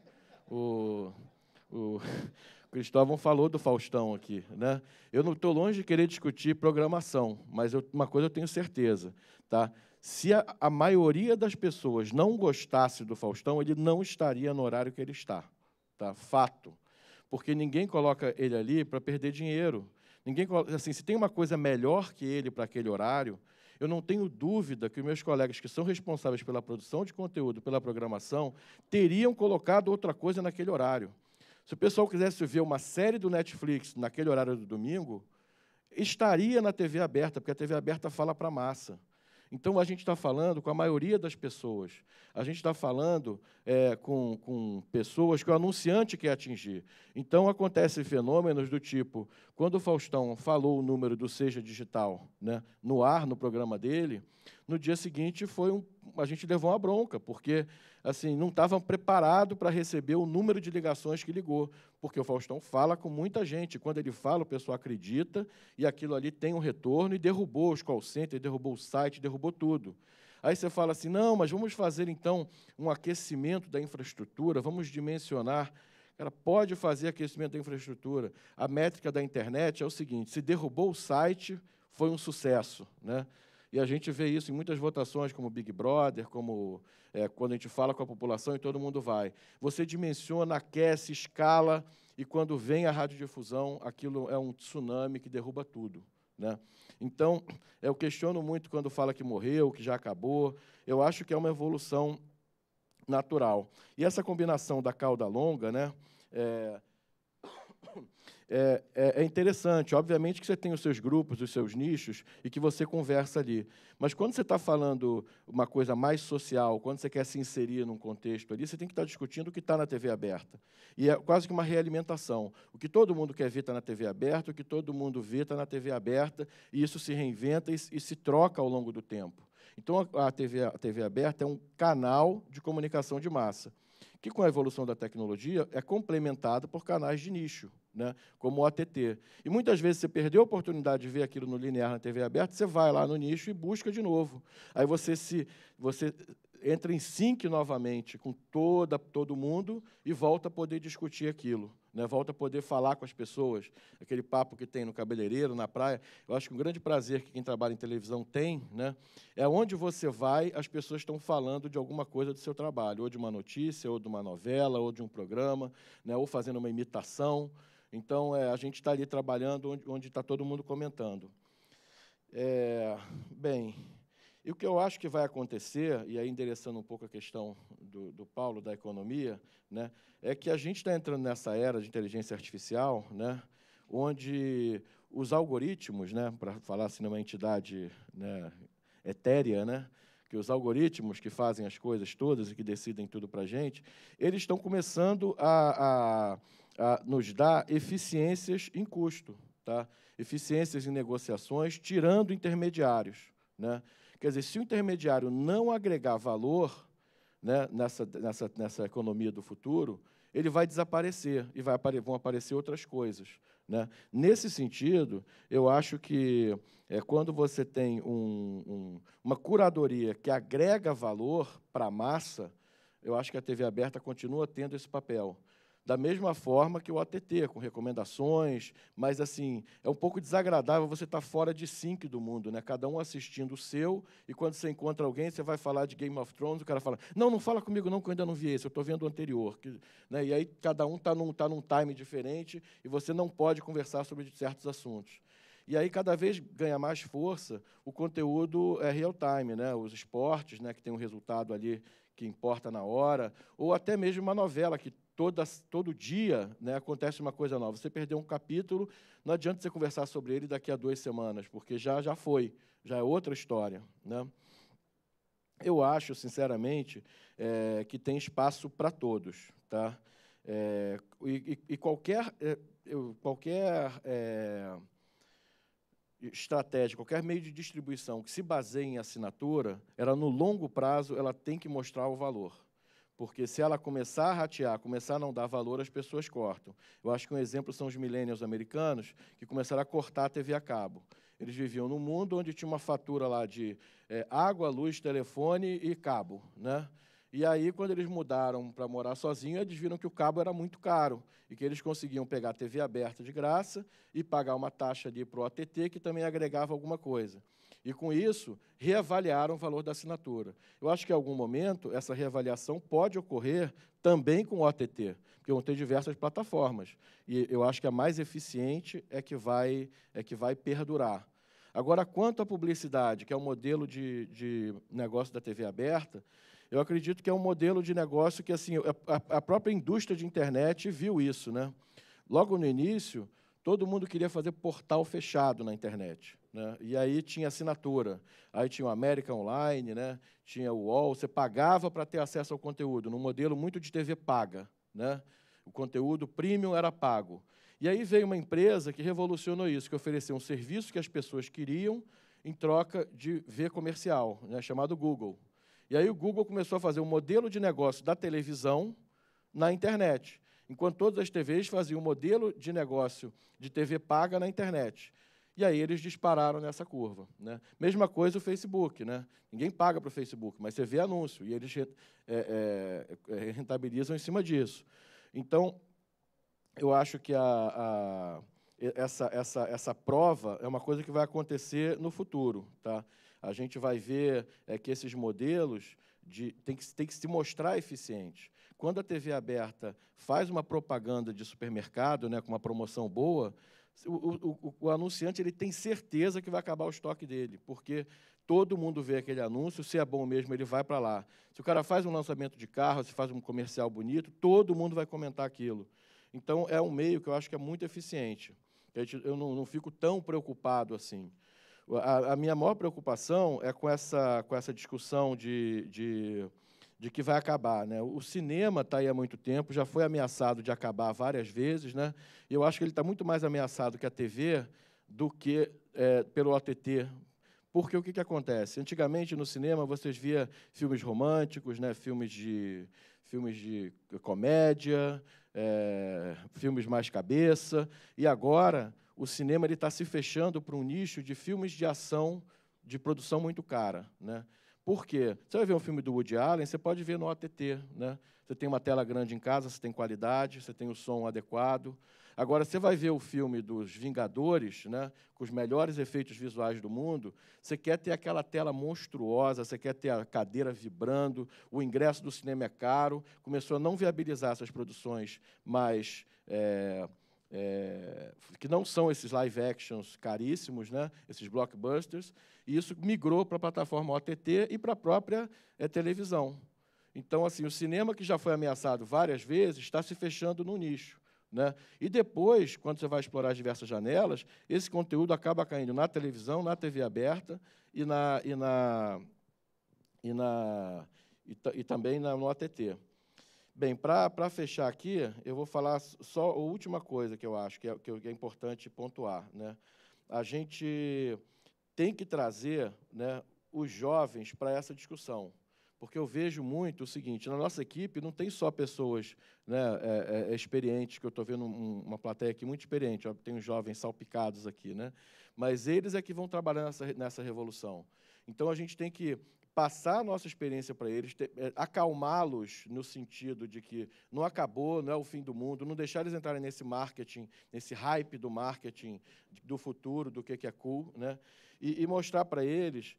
Cristóvão falou do Faustão aqui, né? Eu não estou longe de querer discutir programação, mas uma coisa eu tenho certeza, tá? Se a maioria das pessoas não gostasse do Faustão, ele não estaria no horário que ele está, tá? Fato. Porque ninguém coloca ele ali para perder dinheiro. Ninguém coloca, assim, se tem uma coisa melhor que ele para aquele horário, eu não tenho dúvida que os meus colegas que são responsáveis pela produção de conteúdo, pela programação, teriam colocado outra coisa naquele horário. Se o pessoal quisesse ver uma série do Netflix naquele horário do domingo, estaria na TV aberta, porque a TV aberta fala para a massa. Então, a gente está falando com a maioria das pessoas. A gente está falando com pessoas que o anunciante quer atingir. Então, acontecem fenômenos do tipo, quando o Faustão falou o número do Seja Digital, né, no ar, no programa dele, no dia seguinte a gente levou uma bronca, porque assim, não estavam preparados para receber o número de ligações que ligou, porque o Faustão fala com muita gente. Quando ele fala, o pessoal acredita, e aquilo ali tem um retorno, e derrubou os call centers, derrubou o site, derrubou tudo. Aí você fala assim, não, mas vamos fazer, então, um aquecimento da infraestrutura, vamos dimensionar. Cara, pode fazer aquecimento da infraestrutura. A métrica da internet é o seguinte, se derrubou o site, foi um sucesso, né? E a gente vê isso em muitas votações, como Big Brother, como quando a gente fala com a população e todo mundo vai. Você dimensiona, aquece, escala, e quando vem a radiodifusão, aquilo é um tsunami que derruba tudo, né? Então, eu questiono muito quando fala que morreu, que já acabou. Eu acho que é uma evolução natural. E essa combinação da cauda longa, né, é interessante. Obviamente que você tem os seus grupos, os seus nichos, e que você conversa ali. Mas quando você está falando uma coisa mais social, quando você quer se inserir num contexto ali, você tem que estar discutindo o que está na TV aberta. E é quase que uma realimentação. O que todo mundo quer ver está na TV aberta, o que todo mundo vê está na TV aberta, e isso se reinventa e se troca ao longo do tempo. Então, a TV aberta é um canal de comunicação de massa, que, com a evolução da tecnologia, é complementado por canais de nicho, né, como o OTT. E, muitas vezes, você perdeu a oportunidade de ver aquilo no linear na TV aberta, você vai lá no nicho e busca de novo. Aí você entra em sync novamente com todo mundo e volta a poder discutir aquilo, né? Volta a poder falar com as pessoas, aquele papo que tem no cabeleireiro, na praia. Eu acho que um grande prazer que quem trabalha em televisão tem, né, é onde você vai, as pessoas estão falando de alguma coisa do seu trabalho, ou de uma notícia, ou de uma novela, ou de um programa, né, ou fazendo uma imitação. Então, a gente está ali trabalhando onde está todo mundo comentando. Bem, e o que eu acho que vai acontecer, e aí endereçando um pouco a questão do Paulo, da economia, né, é que a gente está entrando nessa era de inteligência artificial, né, onde os algoritmos, né, para falar assim numa entidade, né, etérea, né, que os algoritmos que fazem as coisas todas e que decidem tudo para a gente, eles estão começando a nos dar eficiências em custo, tá? Eficiências em negociações, tirando intermediários, né? Quer dizer, se o intermediário não agregar valor, né, nessa economia do futuro, ele vai desaparecer e vão aparecer outras coisas, né? Nesse sentido, eu acho que quando você tem uma curadoria que agrega valor para a massa, eu acho que a TV aberta continua tendo esse papel. Da mesma forma que o OTT, com recomendações, mas assim, é um pouco desagradável você estar fora de sync do mundo, né? Cada um assistindo o seu, e quando você encontra alguém, você vai falar de Game of Thrones, o cara fala, não fala comigo não, que eu ainda não vi esse, eu estou vendo o anterior. Né? E aí cada um está num time diferente, e você não pode conversar sobre certos assuntos. E aí, cada vez ganha mais força o conteúdo real time, né? Os esportes, né, que tem um resultado ali que importa na hora, ou até mesmo uma novela que todo dia, né, acontece uma coisa nova. Você perdeu um capítulo, não adianta você conversar sobre ele daqui a 2 semanas, porque já foi, já é outra história, né? Eu acho, sinceramente, que tem espaço para todos, tá? E qualquer estratégia, qualquer meio de distribuição que se baseie em assinatura, ela, no longo prazo, ela tem que mostrar o valor. Porque se ela começar a ratear, começar a não dar valor, as pessoas cortam. Eu acho que um exemplo são os millennials americanos, que começaram a cortar a TV a cabo. Eles viviam num mundo onde tinha uma fatura lá de água, luz, telefone e cabo, né? E aí, quando eles mudaram para morar sozinhos, eles viram que o cabo era muito caro e que eles conseguiam pegar a TV aberta de graça e pagar uma taxa ali para o OTT, que também agregava alguma coisa. E, com isso, reavaliaram o valor da assinatura. Eu acho que, em algum momento, essa reavaliação pode ocorrer também com o OTT, porque vão ter diversas plataformas. E eu acho que a mais eficiente é que vai perdurar. Agora, quanto à publicidade, que é o modelo de negócio da TV aberta, eu acredito que é um modelo de negócio que, assim, a própria indústria de internet viu isso, né? Logo no início, todo mundo queria fazer portal fechado na internet, né? E aí tinha assinatura. Aí tinha o América Online, né? Tinha o UOL. Você pagava para ter acesso ao conteúdo, num modelo muito de TV paga, né? O conteúdo premium era pago. E aí veio uma empresa que revolucionou isso, que ofereceu um serviço que as pessoas queriam em troca de ver comercial, né? Chamado Google. E aí o Google começou a fazer um modelo de negócio da televisão na internet, enquanto todas as TVs faziam um modelo de negócio de TV paga na internet. E aí eles dispararam nessa curva, né? Mesma coisa o Facebook, né? Ninguém paga para o Facebook, mas você vê anúncio, e eles rentabilizam em cima disso. Então, eu acho que essa prova é uma coisa que vai acontecer no futuro, tá? A gente vai ver que esses modelos tem que se mostrar eficientes. Quando a TV aberta faz uma propaganda de supermercado, né, com uma promoção boa, o anunciante ele tem certeza que vai acabar o estoque dele, porque todo mundo vê aquele anúncio, se é bom mesmo, ele vai para lá. Se o cara faz um lançamento de carro, se faz um comercial bonito, todo mundo vai comentar aquilo. Então, é um meio que eu acho que é muito eficiente. Eu não fico tão preocupado assim. A minha maior preocupação é com essa discussão de que vai acabar, né? O cinema está aí há muito tempo, já foi ameaçado de acabar várias vezes, né? E eu acho que ele está muito mais ameaçado que a TV do que pelo OTT. Porque o que acontece? Antigamente, no cinema, vocês via filmes românticos, né? filmes de comédia, filmes mais cabeça, e agora o cinema está se fechando para um nicho de filmes de ação de produção muito cara, né? Por quê? Você vai ver um filme do Woody Allen, você pode ver no OTT, né? Você tem uma tela grande em casa, você tem qualidade, você tem o som adequado. Agora, você vai ver o filme dos Vingadores, né, com os melhores efeitos visuais do mundo, você quer ter aquela tela monstruosa, você quer ter a cadeira vibrando, o ingresso do cinema é caro, começou a não viabilizar essas produções mais que não são esses live actions caríssimos, né, esses blockbusters, e isso migrou para a plataforma OTT e para a própria televisão. Então, assim, o cinema, que já foi ameaçado várias vezes, está se fechando no nicho, né? E depois, quando você vai explorar as diversas janelas, esse conteúdo acaba caindo na televisão, na TV aberta e também no OTT. Bem, para fechar aqui, eu vou falar só a última coisa que eu acho que é importante pontuar, né? A gente tem que trazer, né, os jovens para essa discussão, porque eu vejo muito o seguinte: na nossa equipe não tem só pessoas, né, experientes, que eu estou vendo uma plateia aqui muito experiente, ó, tem uns jovens salpicados aqui, né? Mas eles é que vão trabalhar nessa revolução. Então, a gente tem que passar a nossa experiência para eles, acalmá-los no sentido de que não acabou, não é o fim do mundo, não deixar eles entrarem nesse marketing, nesse hype do marketing do futuro, do que é cool, né? E mostrar para eles,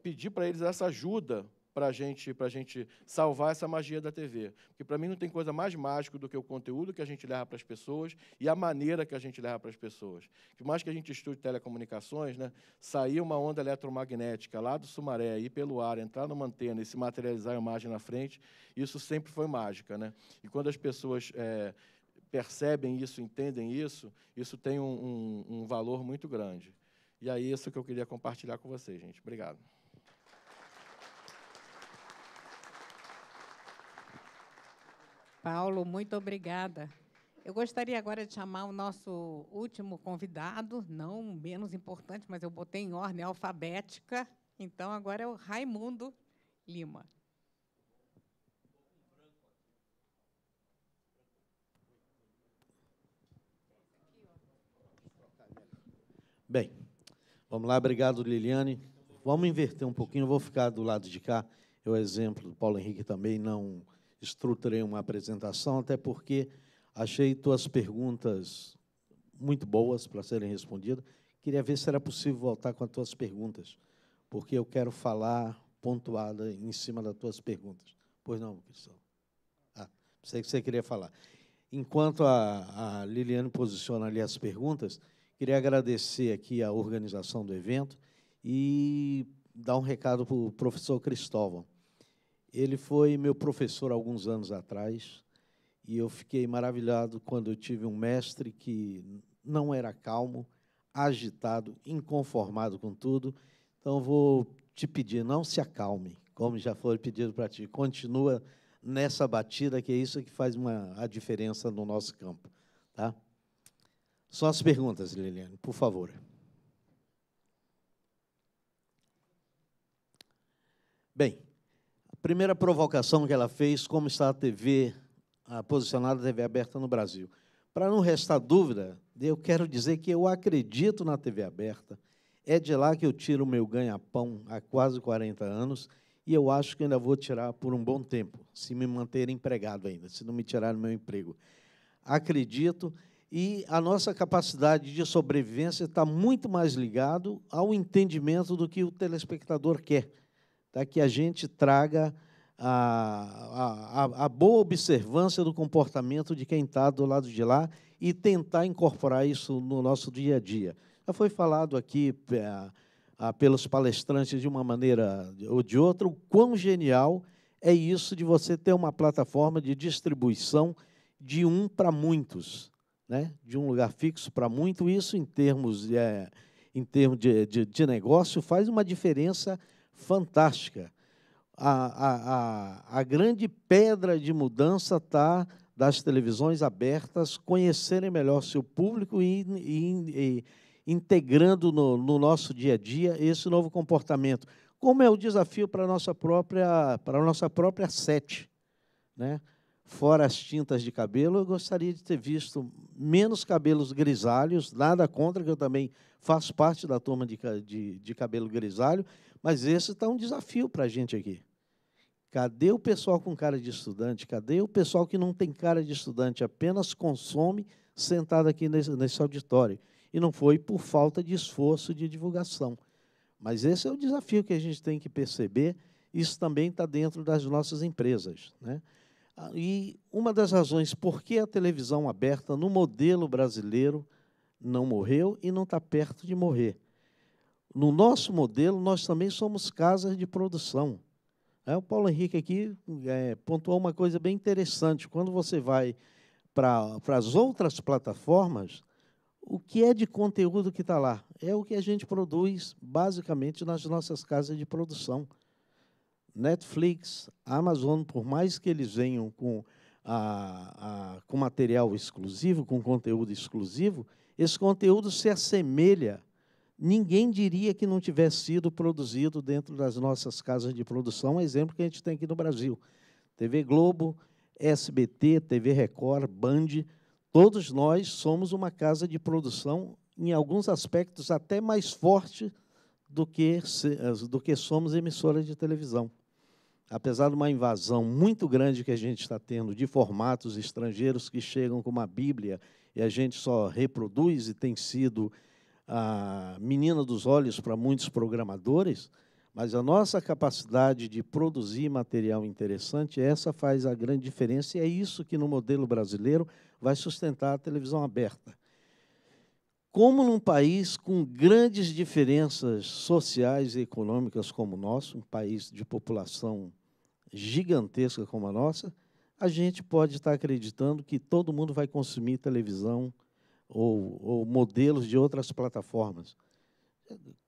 pedir para eles essa ajuda para a gente salvar essa magia da TV. Porque, para mim, não tem coisa mais mágica do que o conteúdo que a gente leva para as pessoas e a maneira que a gente leva para as pessoas. Por mais que a gente estude telecomunicações, né, sair uma onda eletromagnética lá do Sumaré, ir pelo ar, entrar numa antena e se materializar a imagem na frente, isso sempre foi mágica, né? E quando as pessoas percebem isso, entendem isso, isso tem um valor muito grande. E é isso que eu queria compartilhar com vocês, gente. Obrigado. Paulo, muito obrigada. Eu gostaria agora de chamar o nosso último convidado, não menos importante, mas eu botei em ordem alfabética. Então, agora é o Raimundo Lima. Bem, vamos lá. Obrigado, Liliane. Vamos inverter um pouquinho, eu vou ficar do lado de cá. Eu, exemplo do Paulo Henrique, também não estruturei uma apresentação, até porque achei tuas perguntas muito boas para serem respondidas. Queria ver se era possível voltar com as tuas perguntas, porque eu quero falar pontuada em cima das tuas perguntas. Pois não, Cristóvão? Sei que você queria falar. Enquanto a Liliane posiciona ali as perguntas, queria agradecer aqui a organização do evento e dar um recado para o professor Cristóvão. Ele foi meu professor há alguns anos atrás, e eu fiquei maravilhado quando eu tive um mestre que não era calmo, agitado, inconformado com tudo. Então, vou te pedir, não se acalme, como já foi pedido para ti. Continua nessa batida, que é isso que faz a diferença no nosso campo. Tá? Só as perguntas, Liliane, por favor. Bem, a primeira provocação que ela fez, como está a TV, posicionada a TV aberta no Brasil. Para não restar dúvida, eu quero dizer que eu acredito na TV aberta, é de lá que eu tiro o meu ganha-pão há quase 40 anos, e eu acho que ainda vou tirar por um bom tempo, se me manter empregado ainda, se não me tirar o meu emprego. Acredito, e a nossa capacidade de sobrevivência está muito mais ligado ao entendimento do que o telespectador quer, tá? Que a gente traga a boa observância do comportamento de quem está do lado de lá e tentar incorporar isso no nosso dia a dia. Já foi falado aqui pelos palestrantes de uma maneira ou de outra o quão genial é isso de você ter uma plataforma de distribuição de um para muitos, né? De um lugar fixo para muito. Isso, em termos de negócio, faz uma diferença fantástica. A grande pedra de mudança está das televisões abertas conhecerem melhor seu público e integrando no nosso dia a dia esse novo comportamento. Como é o desafio para a nossa própria sete, né? Fora as tintas de cabelo, eu gostaria de ter visto menos cabelos grisalhos, nada contra, que eu também faço parte da turma de cabelo grisalho, mas esse está um desafio para a gente aqui. Cadê o pessoal com cara de estudante? Cadê o pessoal que não tem cara de estudante, apenas consome sentado aqui nesse auditório? E não foi por falta de esforço de divulgação. Mas esse é o desafio que a gente tem que perceber. Isso também está dentro das nossas empresas, né? E uma das razões por que a televisão aberta no modelo brasileiro não morreu e não está perto de morrer. No nosso modelo, nós também somos casas de produção. O Paulo Henrique aqui pontuou uma coisa bem interessante. Quando você vai para as outras plataformas, o que é de conteúdo que está lá? É o que a gente produz, basicamente, nas nossas casas de produção. Netflix, Amazon, por mais que eles venham com material exclusivo, com conteúdo exclusivo, esse conteúdo se assemelha. Ninguém diria que não tivesse sido produzido dentro das nossas casas de produção, um exemplo que a gente tem aqui no Brasil. TV Globo, SBT, TV Record, Band, todos nós somos uma casa de produção, em alguns aspectos até mais forte do que somos emissora de televisão. Apesar de uma invasão muito grande que a gente está tendo de formatos estrangeiros que chegam com uma Bíblia e a gente só reproduz e tem sido a menina dos olhos para muitos programadores, mas a nossa capacidade de produzir material interessante, essa faz a grande diferença, e é isso que, no modelo brasileiro, vai sustentar a televisão aberta. Como num país com grandes diferenças sociais e econômicas como o nosso, um país de população gigantesca como a nossa, a gente pode estar acreditando que todo mundo vai consumir televisão ou modelos de outras plataformas.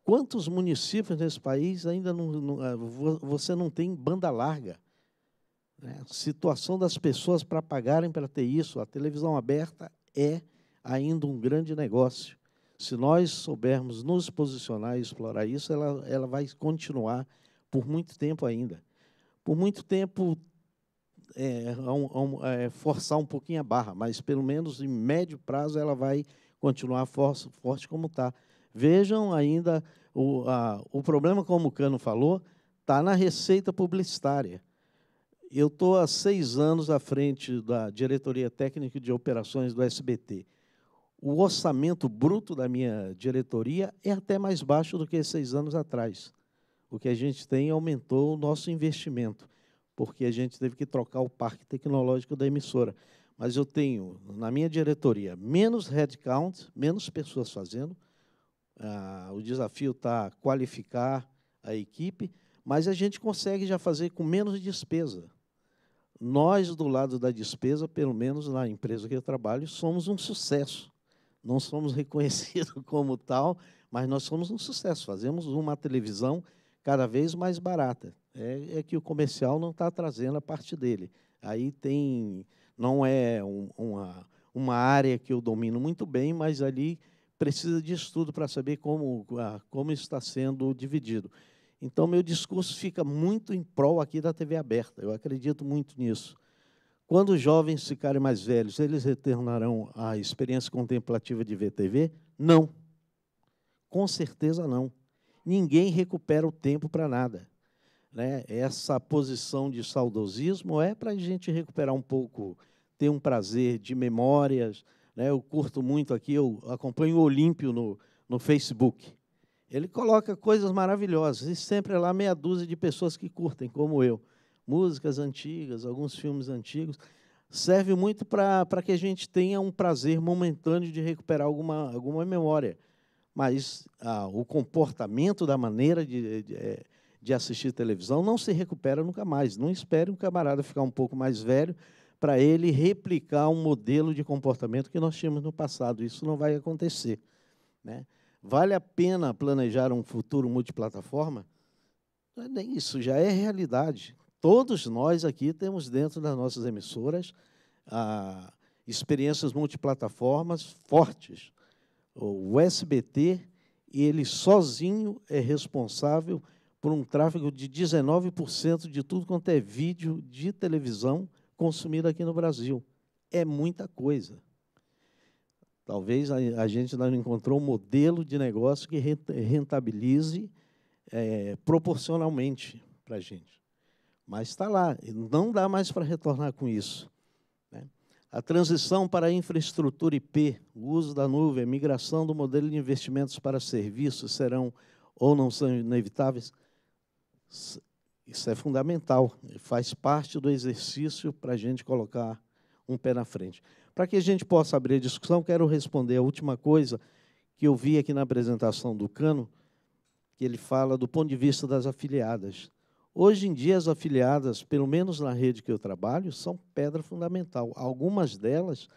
Quantos municípios nesse país ainda você não tem banda larga? A situação das pessoas para pagarem para ter isso, a televisão aberta é ainda um grande negócio. Se nós soubermos nos posicionar e explorar isso, ela vai continuar por muito tempo ainda. Por muito tempo, forçar um pouquinho a barra, mas, pelo menos, em médio prazo, ela vai continuar forte como está. Vejam ainda, o problema, como o Cano falou, está na receita publicitária. Eu estou há 6 anos à frente da diretoria técnica de operações do SBT. O orçamento bruto da minha diretoria é até mais baixo do que 6 anos atrás. O que a gente tem aumentou o nosso investimento, porque a gente teve que trocar o parque tecnológico da emissora. Mas eu tenho, na minha diretoria, menos headcount, menos pessoas fazendo. O desafio está qualificar a equipe, mas a gente consegue já fazer com menos despesa. Nós, do lado da despesa, pelo menos na empresa que eu trabalho, somos um sucesso. não somos reconhecidos como tal, mas nós somos um sucesso. Fazemos uma televisão cada vez mais barata. É que o comercial não está trazendo a parte dele. Aí tem, não é uma área que eu domino muito bem, mas ali precisa de estudo para saber como está sendo dividido. Então, meu discurso fica muito em prol aqui da TV aberta. Eu acredito muito nisso. Quando os jovens ficarem mais velhos, eles retornarão à experiência contemplativa de ver TV? Não. Com certeza não. Ninguém recupera o tempo para nada. Né? Essa posição de saudosismo é para a gente recuperar um pouco, ter um prazer de memórias. Né? Eu curto muito aqui, eu acompanho o Olímpio no Facebook. Ele coloca coisas maravilhosas, e sempre é lá meia dúzia de pessoas que curtem, como eu. Músicas antigas, alguns filmes antigos. Serve muito para que a gente tenha um prazer momentâneo de recuperar alguma memória. Mas o comportamento da maneira de assistir televisão não se recupera nunca mais. Não espere um camarada ficar um pouco mais velho para ele replicar um modelo de comportamento que nós tínhamos no passado. Isso não vai acontecer. Né? Vale a pena planejar um futuro multiplataforma? Isso já é realidade. Todos nós aqui temos dentro das nossas emissoras experiências multiplataformas fortes. O SBT, ele sozinho é responsável por um tráfego de 19% de tudo quanto é vídeo de televisão consumido aqui no Brasil. É muita coisa. Talvez a gente não encontrou um modelo de negócio que rentabilize proporcionalmente para a gente. Mas está lá, não dá mais para retornar com isso. Né? A transição para a infraestrutura IP, o uso da nuvem, a migração do modelo de investimentos para serviços serão ou não são inevitáveis? Isso é fundamental, faz parte do exercício para a gente colocar um pé na frente. Para que a gente possa abrir a discussão, quero responder a última coisa que eu vi aqui na apresentação do Cano, que ele fala do ponto de vista das afiliadas. Hoje em dia, as afiliadas, pelo menos na rede que eu trabalho, são pedra fundamental. Algumas delas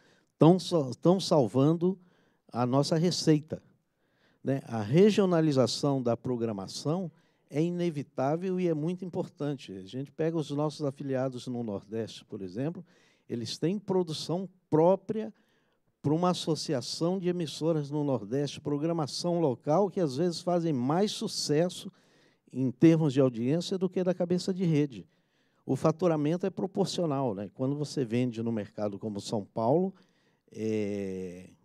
estão salvando a nossa receita. Né? A regionalização da programação é inevitável e é muito importante. A gente pega os nossos afiliados no Nordeste, por exemplo, eles têm produção própria para uma associação de emissoras no Nordeste, programação local, que às vezes fazem mais sucesso em termos de audiência do que da cabeça de rede. O faturamento é proporcional. Né? Quando você vende no mercado como São Paulo,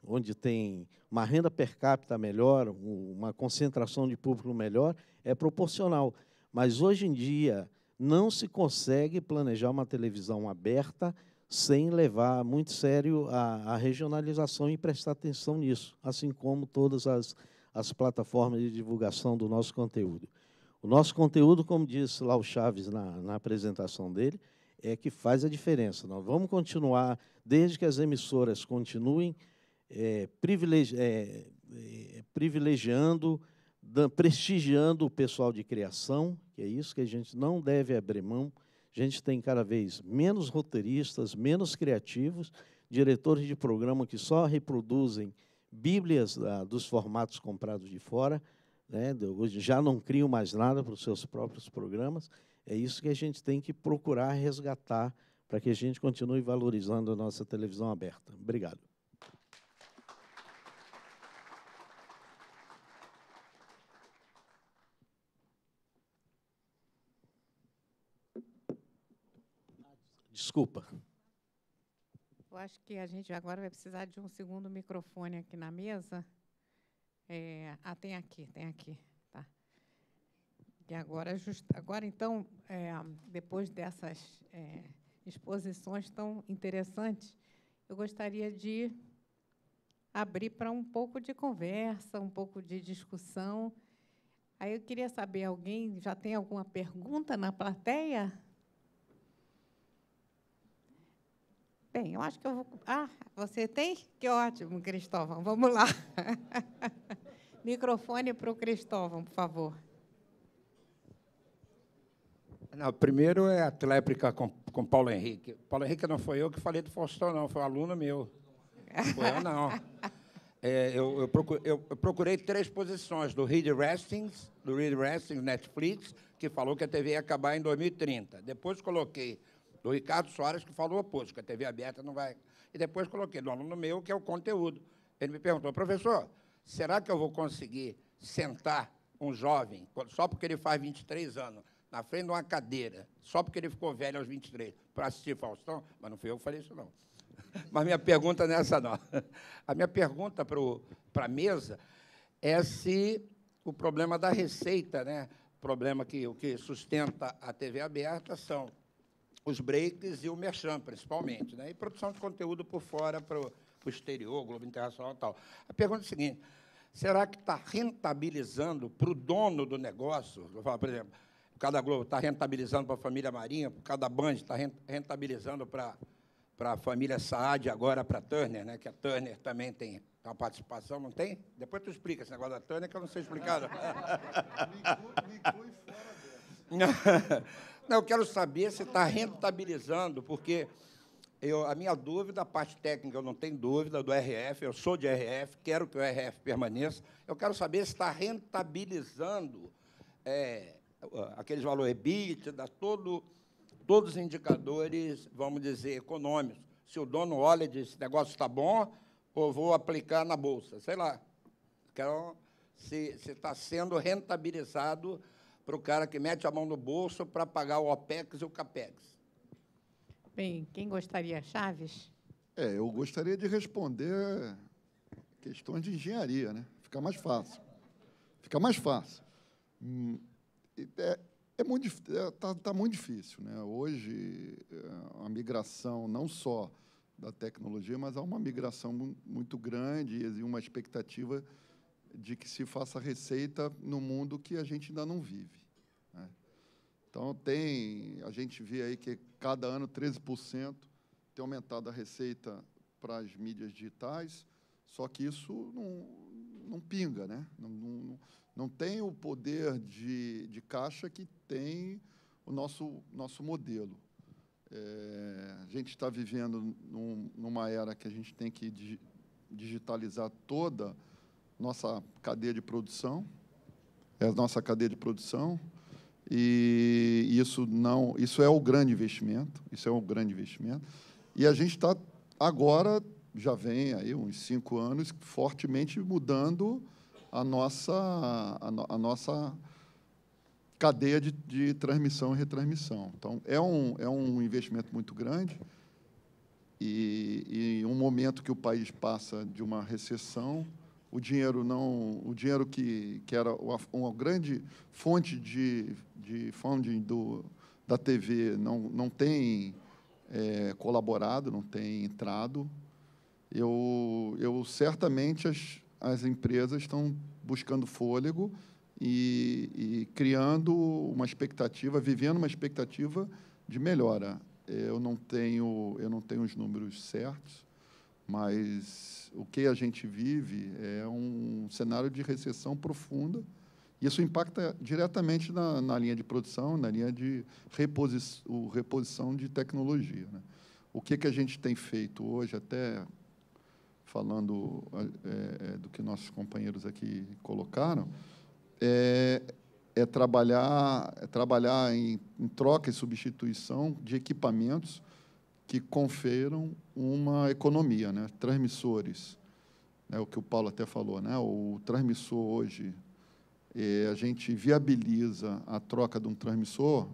onde tem uma renda per capita melhor, uma concentração de público melhor, é proporcional. Mas, hoje em dia, não se consegue planejar uma televisão aberta sem levar muito sério a regionalização e prestar atenção nisso, assim como todas as plataformas de divulgação do nosso conteúdo. O nosso conteúdo, como disse lá o Chaves na apresentação dele, é que faz a diferença. Nós vamos continuar, desde que as emissoras continuem privilegiando, prestigiando o pessoal de criação, que é isso que a gente não deve abrir mão. A gente tem cada vez menos roteiristas, menos criativos, diretores de programa que só reproduzem bíblias dos formatos comprados de fora, né? Hoje já não criam mais nada para os seus próprios programas. É isso que a gente tem que procurar resgatar para que a gente continue valorizando a nossa televisão aberta. Obrigado. Desculpa. Eu acho que a gente agora vai precisar de um segundo microfone aqui na mesa. Tem aqui. Tá. E agora, então, depois dessas exposições tão interessantes, eu gostaria de abrir para um pouco de conversa, um pouco de discussão. Aí eu queria saber, alguém já tem alguma pergunta na plateia? Bem, eu acho que eu vou... você tem? Que ótimo, Cristóvão. Vamos lá. Microfone para o Cristóvão, por favor. Não, primeiro é a tréplica com Paulo Henrique. Paulo Henrique não foi eu que falei do Faustão, não. Foi um aluno meu. Não foi eu, não. Eu procurei 3 posições do Reed Hastings, Netflix, que falou que a TV ia acabar em 2030. Depois coloquei do Ricardo Soares, que falou o oposto, que a TV aberta não vai... E depois coloquei do aluno meu, que é o conteúdo. Ele me perguntou, professor, será que eu vou conseguir sentar um jovem, só porque ele faz 23 anos, na frente de uma cadeira, só porque ele ficou velho aos 23, para assistir Faustão? Mas não fui eu que falei isso, não. Mas minha pergunta não é essa, não. A minha pergunta para a mesa é se o problema da receita, né? Problema que o que sustenta a TV aberta são os breaks e o merchan, principalmente, né? E produção de conteúdo por fora, para o exterior, Globo Internacional e tal. A pergunta é a seguinte, será que está rentabilizando para o dono do negócio? Vou falar, por exemplo, cada Globo está rentabilizando para a família Marinha, cada Band está rentabilizando para a família Saad, agora para a Turner, né? Que a Turner também tem uma participação, não tem? Depois tu explica esse negócio da Turner, que eu não sei explicar. Me inclui fora dessa. Não, eu quero saber se está rentabilizando, porque a minha dúvida, a parte técnica, eu não tenho dúvida, do RF, eu sou de RF, quero que o RF permaneça. Eu quero saber se está rentabilizando aqueles valores EBITDA, todos os indicadores, vamos dizer, econômicos. Se o dono olha e diz, esse negócio está bom, ou vou aplicar na Bolsa, sei lá. Quero se está sendo rentabilizado para o cara que mete a mão no bolso para pagar o OPEX e o CAPEX. Bem, quem gostaria? Chaves? Eu gostaria de responder questões de engenharia, né? Fica mais fácil. Fica mais fácil. Tá muito difícil, né? Hoje, a migração não só da tecnologia, mas há uma migração muito grande e uma expectativa de que se faça receita no mundo que a gente ainda não vive, né? Então, a gente vê aí que cada ano 13% tem aumentado a receita para as mídias digitais, só que isso não pinga, né? Não tem o poder de caixa que tem o nosso modelo. A gente está vivendo numa era que a gente tem que digitalizar toda nossa cadeia de produção, e isso é o grande investimento, e a gente está agora, já vem aí uns 5 anos, fortemente mudando a nossa cadeia de transmissão e retransmissão. Então, é um investimento muito grande, e um momento que o país passa de uma recessão, o dinheiro que era uma grande fonte de funding da TV não tem colaborado, não tem entrado. Certamente as empresas estão buscando fôlego e criando uma expectativa, vivendo uma expectativa de melhora. Eu não tenho os números certos, mas o que a gente vive é um cenário de recessão profunda. Isso impacta diretamente na linha de produção, na linha de reposição de tecnologia, né? O que a gente tem feito hoje, até falando do que nossos companheiros aqui colocaram, é trabalhar em troca e substituição de equipamentos que conferam uma economia, né? Transmissores, né? O que o Paulo até falou, né? O transmissor hoje, a gente viabiliza a troca de um transmissor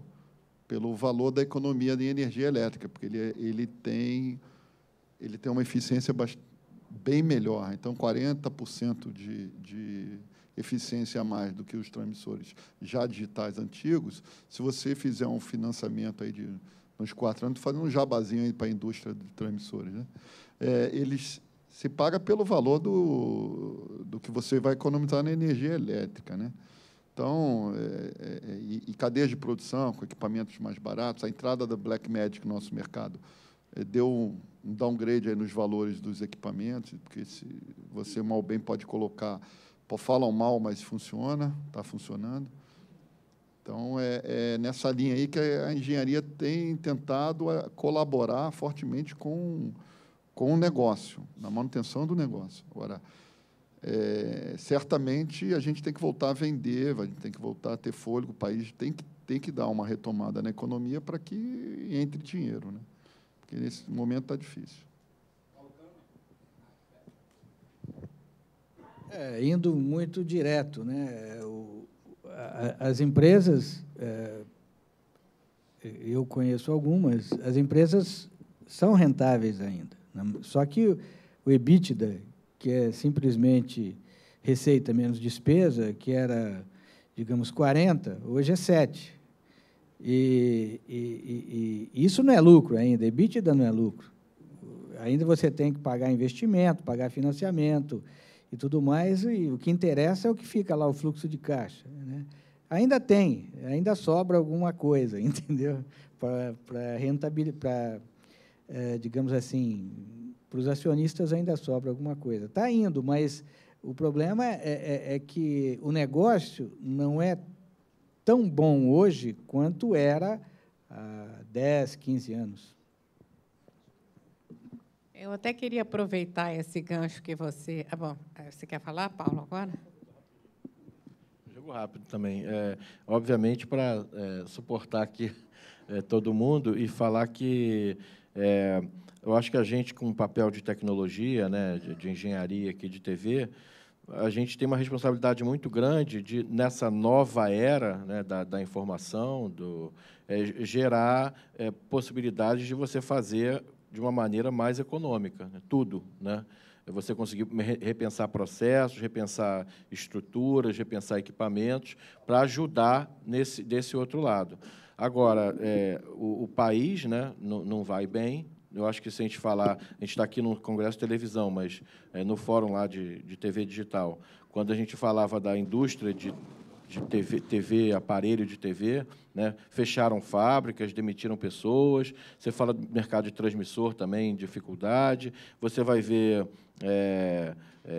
pelo valor da economia de energia elétrica, porque ele tem uma eficiência bem melhor. Então, 40% de eficiência a mais do que os transmissores já digitais antigos. Se você fizer um financiamento aí de uns 4 anos, fazendo um jabazinho aí para a indústria de transmissores, né? Eles se paga pelo valor do que você vai economizar na energia elétrica, né? Então, e cadeias de produção com equipamentos mais baratos, a entrada da Blackmagic no nosso mercado deu um downgrade aí nos valores dos equipamentos, porque você mal bem pode colocar, falam mal, mas funciona, está funcionando. Então, é nessa linha aí que a engenharia tem tentado colaborar fortemente com o negócio, na manutenção do negócio. Agora, certamente a gente tem que voltar a vender, a gente tem que voltar a ter fôlego, o país tem que dar uma retomada na economia para que entre dinheiro, né? Porque nesse momento está difícil. Indo muito direto, né? As empresas, eu conheço algumas, as empresas são rentáveis ainda, né? Só que o EBITDA, que é simplesmente receita menos despesa, que era, digamos, 40, hoje é 7. E isso não é lucro ainda, EBITDA não é lucro. Ainda você tem que pagar investimento, pagar financiamento e tudo mais, e o que interessa é o que fica lá, o fluxo de caixa, né? Ainda sobra alguma coisa, entendeu? Para rentabilidade, digamos assim, para os acionistas ainda sobra alguma coisa. Está indo, mas o problema é que o negócio não é tão bom hoje quanto era há 10, 15 anos. Eu até queria aproveitar esse gancho que você... bom, você quer falar, Paulo, agora? Jogo rápido também. Obviamente, para suportar aqui todo mundo e falar que eu acho que a gente, com um papel de tecnologia, né, de engenharia aqui de TV, a gente tem uma responsabilidade muito grande de, nessa nova era, né, da informação, gerar possibilidades de você fazer de uma maneira mais econômica, né, tudo, né? Você conseguir repensar processos, repensar estruturas, repensar equipamentos, para ajudar desse outro lado. Agora, o país, né, não vai bem. Eu acho que, se a gente falar, a gente está aqui no Congresso de Televisão, mas no fórum lá de TV digital, quando a gente falava da indústria de TV, aparelho de TV, né, fecharam fábricas, demitiram pessoas. Você fala do mercado de transmissor também, dificuldade. Você vai ver,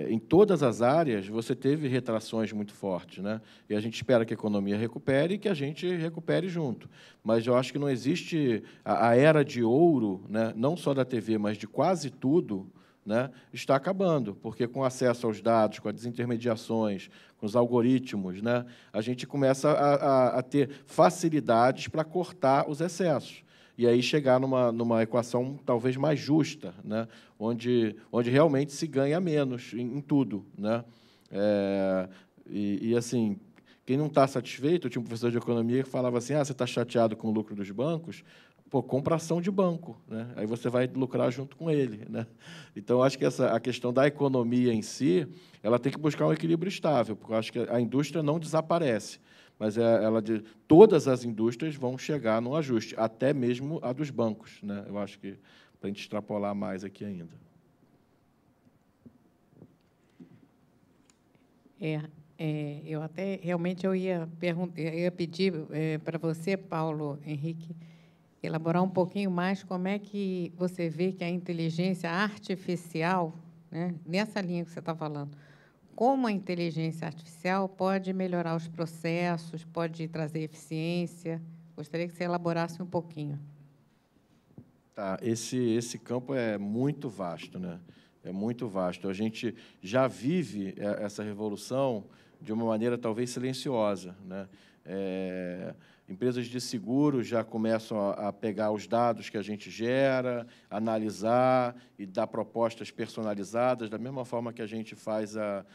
em todas as áreas, você teve retrações muito fortes, né? E a gente espera que a economia recupere e que a gente recupere junto. Mas eu acho que não existe a era de ouro, né, não só da TV, mas de quase tudo, né, está acabando, porque com acesso aos dados, com as desintermediações, com os algoritmos, né, a gente começa a ter facilidades para cortar os excessos e aí chegar numa equação talvez mais justa, né, onde realmente se ganha menos em tudo, né. Assim, quem não está satisfeito, eu tinha um professor de economia que falava assim: você está chateado com o lucro dos bancos? Pô, compra ação de banco, né? Aí você vai lucrar junto com ele, né? Então, acho que a questão da economia em si, ela tem que buscar um equilíbrio estável, porque eu acho que a indústria não desaparece, mas todas as indústrias vão chegar num ajuste, até mesmo a dos bancos, né? Eu acho que, para a gente extrapolar mais aqui ainda. Eu até realmente eu ia pedir para você, Paulo Henrique, elaborar um pouquinho mais como é que você vê que a inteligência artificial, né, nessa linha que você está falando, como a inteligência artificial pode melhorar os processos, pode trazer eficiência. Gostaria que você elaborasse um pouquinho. Tá, esse campo é muito vasto, né? É muito vasto. A gente já vive essa revolução de uma maneira talvez silenciosa, né? Empresas de seguro já começam a pegar os dados que a gente gera, analisar e dar propostas personalizadas, da mesma forma que a gente faz a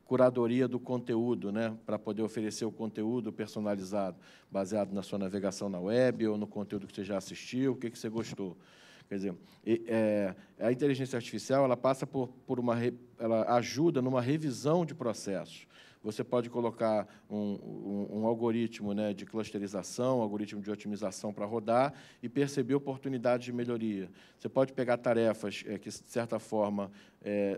curadoria do conteúdo, né, para poder oferecer o conteúdo personalizado, baseado na sua navegação na web ou no conteúdo que você já assistiu, o que você gostou. Quer dizer, a inteligência artificial ela passa ela ajuda numa revisão de processos. Você pode colocar um algoritmo, né, de clusterização, um algoritmo de otimização para rodar e perceber oportunidades de melhoria. Você pode pegar tarefas que, de certa forma,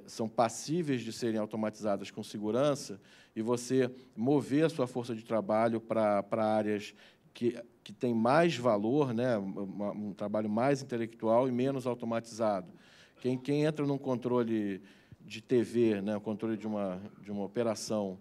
são passíveis de serem automatizadas com segurança e você mover a sua força de trabalho para áreas que têm mais valor, né, um trabalho mais intelectual e menos automatizado. Quem entra num controle de TV, né, o controle de uma operação,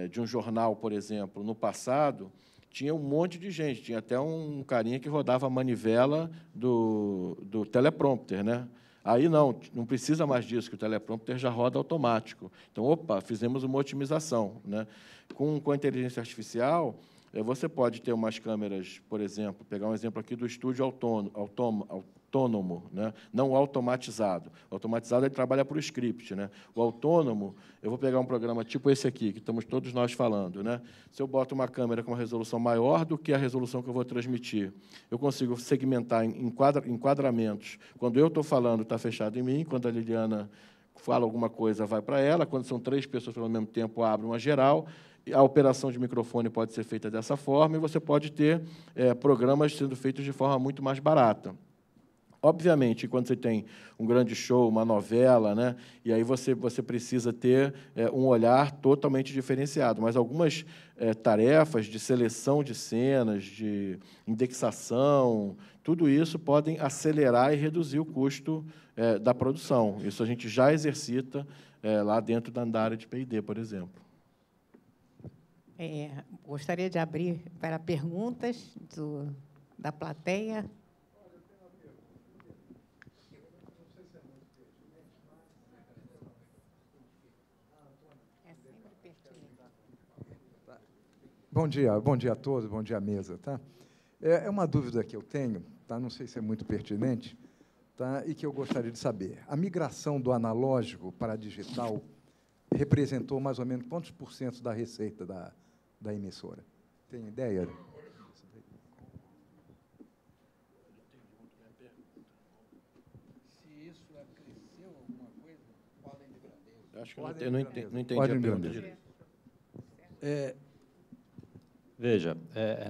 de um jornal, por exemplo, no passado, tinha um monte de gente, tinha até um carinha que rodava a manivela do teleprompter, né? Aí não precisa mais disso, que o teleprompter já roda automático. Então, opa, fizemos uma otimização, né? Com a inteligência artificial, você pode ter umas câmeras, por exemplo, pegar um exemplo aqui do estúdio autônomo, né? Não automatizado. O automatizado ele trabalha por script, né? O autônomo, eu vou pegar um programa tipo esse aqui, que estamos todos nós falando, né? Se eu boto uma câmera com uma resolução maior do que a resolução que eu vou transmitir, eu consigo segmentar em enquadramentos. Quando eu estou falando, está fechado em mim. Quando a Liliana fala alguma coisa, vai para ela. Quando são 3 pessoas ao mesmo tempo, abre uma geral. A operação de microfone pode ser feita dessa forma, e você pode ter programas sendo feitos de forma muito mais barata. Obviamente, quando você tem um grande show, uma novela, né, e aí você precisa ter um olhar totalmente diferenciado, mas algumas tarefas de seleção de cenas, de indexação, tudo isso podem acelerar e reduzir o custo da produção. Isso a gente já exercita lá dentro da área de P&D, por exemplo. Gostaria de abrir para perguntas da plateia. Bom dia a todos, bom dia à mesa. Tá? É uma dúvida que eu tenho, tá? Não sei se é muito pertinente, tá? E que eu gostaria de saber. A migração do analógico para digital representou mais ou menos quantos % da receita da emissora? Tem ideia? Se isso cresceu alguma coisa? Ordem de grandeza. Acho que eu não entendi Ordem a de pergunta grandeza. direito. Veja,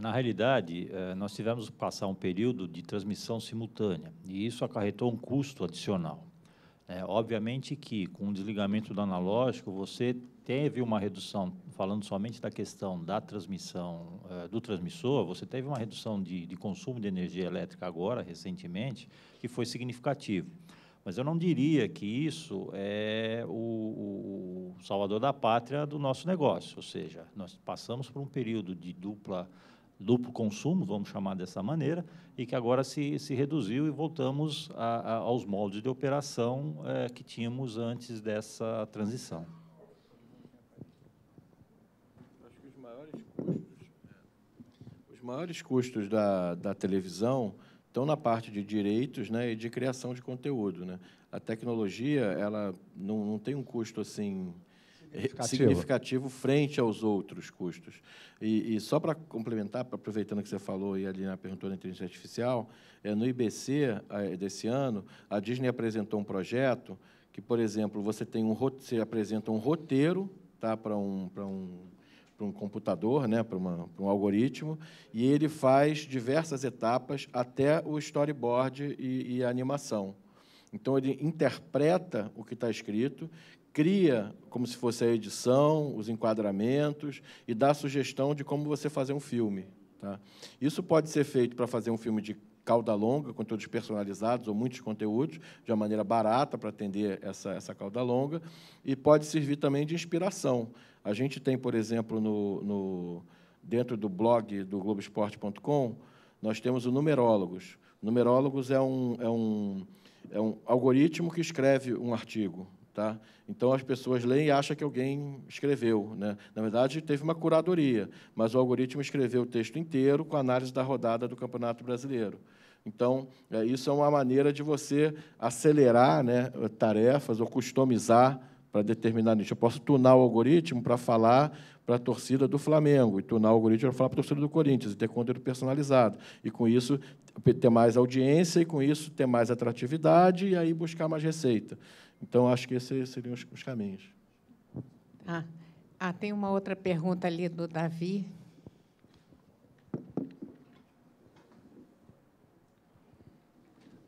na realidade, nós tivemos que passar um período de transmissão simultânea, e isso acarretou um custo adicional. Obviamente que, com o desligamento do analógico, você teve uma redução, falando somente da questão da transmissão do transmissor, você teve uma redução de consumo de energia elétrica agora, recentemente, que foi significativo. Mas eu não diria que isso é o salvador da pátria do nosso negócio, ou seja, nós passamos por um período de duplo consumo, vamos chamar dessa maneira, e que agora se reduziu e voltamos aos moldes de operação que tínhamos antes dessa transição. Acho que os maiores custos da televisão estão na parte de direitos, né, e de criação de conteúdo, né? A tecnologia, ela não tem um custo assim significativo frente aos outros custos. E só para complementar, aproveitando que você falou e ali na pergunta da inteligência artificial, no IBC desse ano, a Disney apresentou um projeto que, por exemplo, você apresenta um roteiro, tá, para um computador, né, para um algoritmo, e ele faz diversas etapas até o storyboard e a animação. Então, ele interpreta o que está escrito, cria como se fosse a edição, os enquadramentos, e dá sugestão de como você fazer um filme. Tá? Isso pode ser feito para fazer um filme de cauda longa, conteúdos personalizados ou muitos conteúdos, de uma maneira barata para atender essa cauda longa, e pode servir também de inspiração. A gente tem, por exemplo, dentro do blog do Globoesporte.com, nós temos o Numerólogos. Numerólogos é um algoritmo que escreve um artigo. Tá? Então, as pessoas leem e acham que alguém escreveu, né? Na verdade, teve uma curadoria, mas o algoritmo escreveu o texto inteiro com a análise da rodada do Campeonato Brasileiro. Então, isso é uma maneira de você acelerar, né, tarefas ou customizar para determinar nicho. Eu posso tunar o algoritmo para falar para a torcida do Flamengo, e tunar o algoritmo para falar para a torcida do Corinthians, e ter conteúdo personalizado. E, com isso, ter mais audiência, e, com isso, ter mais atratividade, e aí buscar mais receita. Então, acho que esses seriam os caminhos. Tem uma outra pergunta ali do Davi.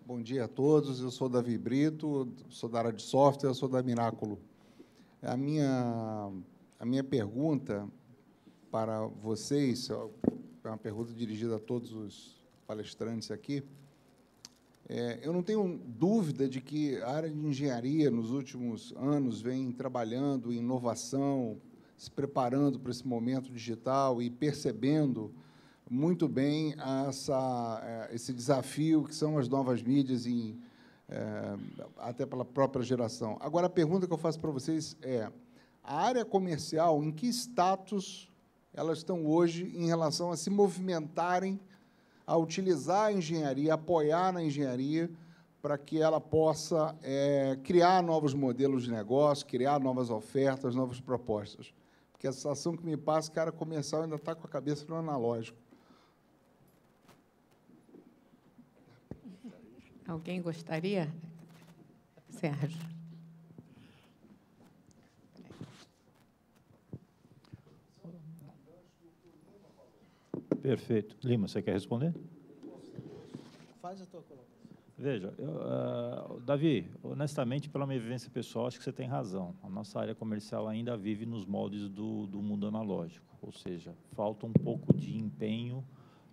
Bom dia a todos. Eu sou Davi Brito, sou da área de software, eu sou da Miráculo. A minha pergunta para vocês, é uma pergunta dirigida a todos os palestrantes aqui. Eu não tenho dúvida de que a área de engenharia, nos últimos anos, vem trabalhando em inovação, se preparando para esse momento digital e percebendo muito bem esse desafio que são as novas mídias em até pela própria geração. Agora, a pergunta que eu faço para vocês é: a área comercial, em que status elas estão hoje em relação a se movimentarem, a utilizar a engenharia, apoiar na engenharia, para que ela possa criar novos modelos de negócio, criar novas ofertas, novas propostas? Porque a sensação que me passa é que a área comercial ainda está com a cabeça no analógico. Alguém gostaria? Sérgio. Perfeito. Lima, você quer responder? Faz a tua colocação. Veja, Davi, honestamente, pela minha vivência pessoal, acho que você tem razão. A nossa área comercial ainda vive nos moldes do mundo analógico, ou seja, falta um pouco de empenho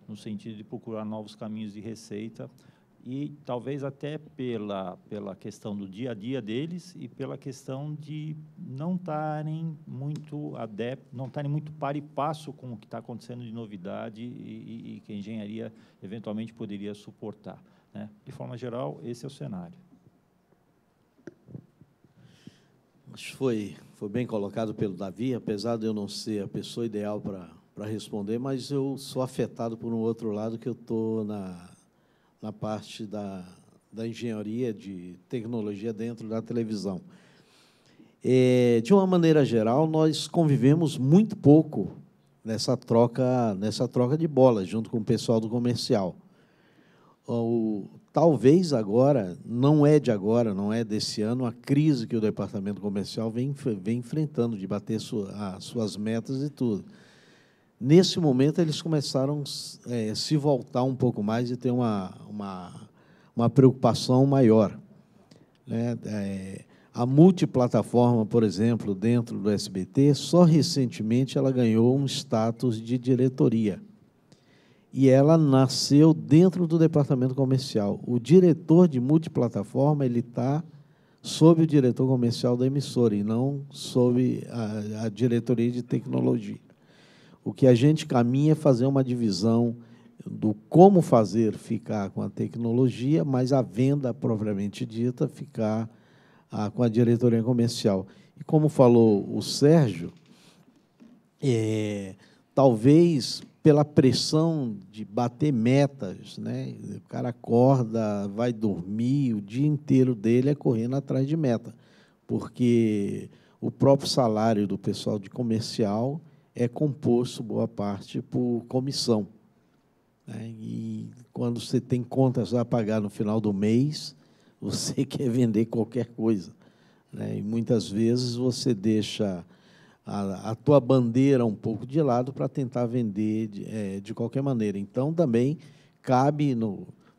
no sentido de procurar novos caminhos de receita e talvez até pela questão do dia a dia deles e pela questão de não estarem muito adeptos, não estarem muito par e passo com o que está acontecendo de novidade e que a engenharia eventualmente poderia suportar, né? De forma geral, esse é o cenário. Acho que foi bem colocado pelo Davi, apesar de eu não ser a pessoa ideal para responder, mas eu sou afetado por um outro lado, que eu estou na parte da engenharia de tecnologia dentro da televisão. De uma maneira geral, nós convivemos muito pouco nessa troca de bola, junto com o pessoal do comercial. Talvez agora, não é de agora, não é desse ano, a crise que o departamento comercial vem enfrentando, de bater as suas metas e tudo. Nesse momento, eles começaram a se voltar um pouco mais e ter uma preocupação maior, né? A multiplataforma, por exemplo, dentro do SBT, só recentemente ela ganhou um status de diretoria. E ela nasceu dentro do departamento comercial. O diretor de multiplataforma ele está sob o diretor comercial da emissora e não sob a diretoria de tecnologia. O que a gente caminha é fazer uma divisão do como fazer ficar com a tecnologia, mas a venda propriamente dita ficar com a diretoria comercial. E como falou o Sérgio, talvez pela pressão de bater metas, né? O cara acorda, vai dormir, o dia inteiro dele é correndo atrás de meta, porque o próprio salário do pessoal de comercial é composto, boa parte, por comissão, né? E quando você tem contas a pagar no final do mês, você quer vender qualquer coisa, né? E muitas vezes você deixa a tua bandeira um pouco de lado para tentar vender de qualquer maneira. Então, também cabe,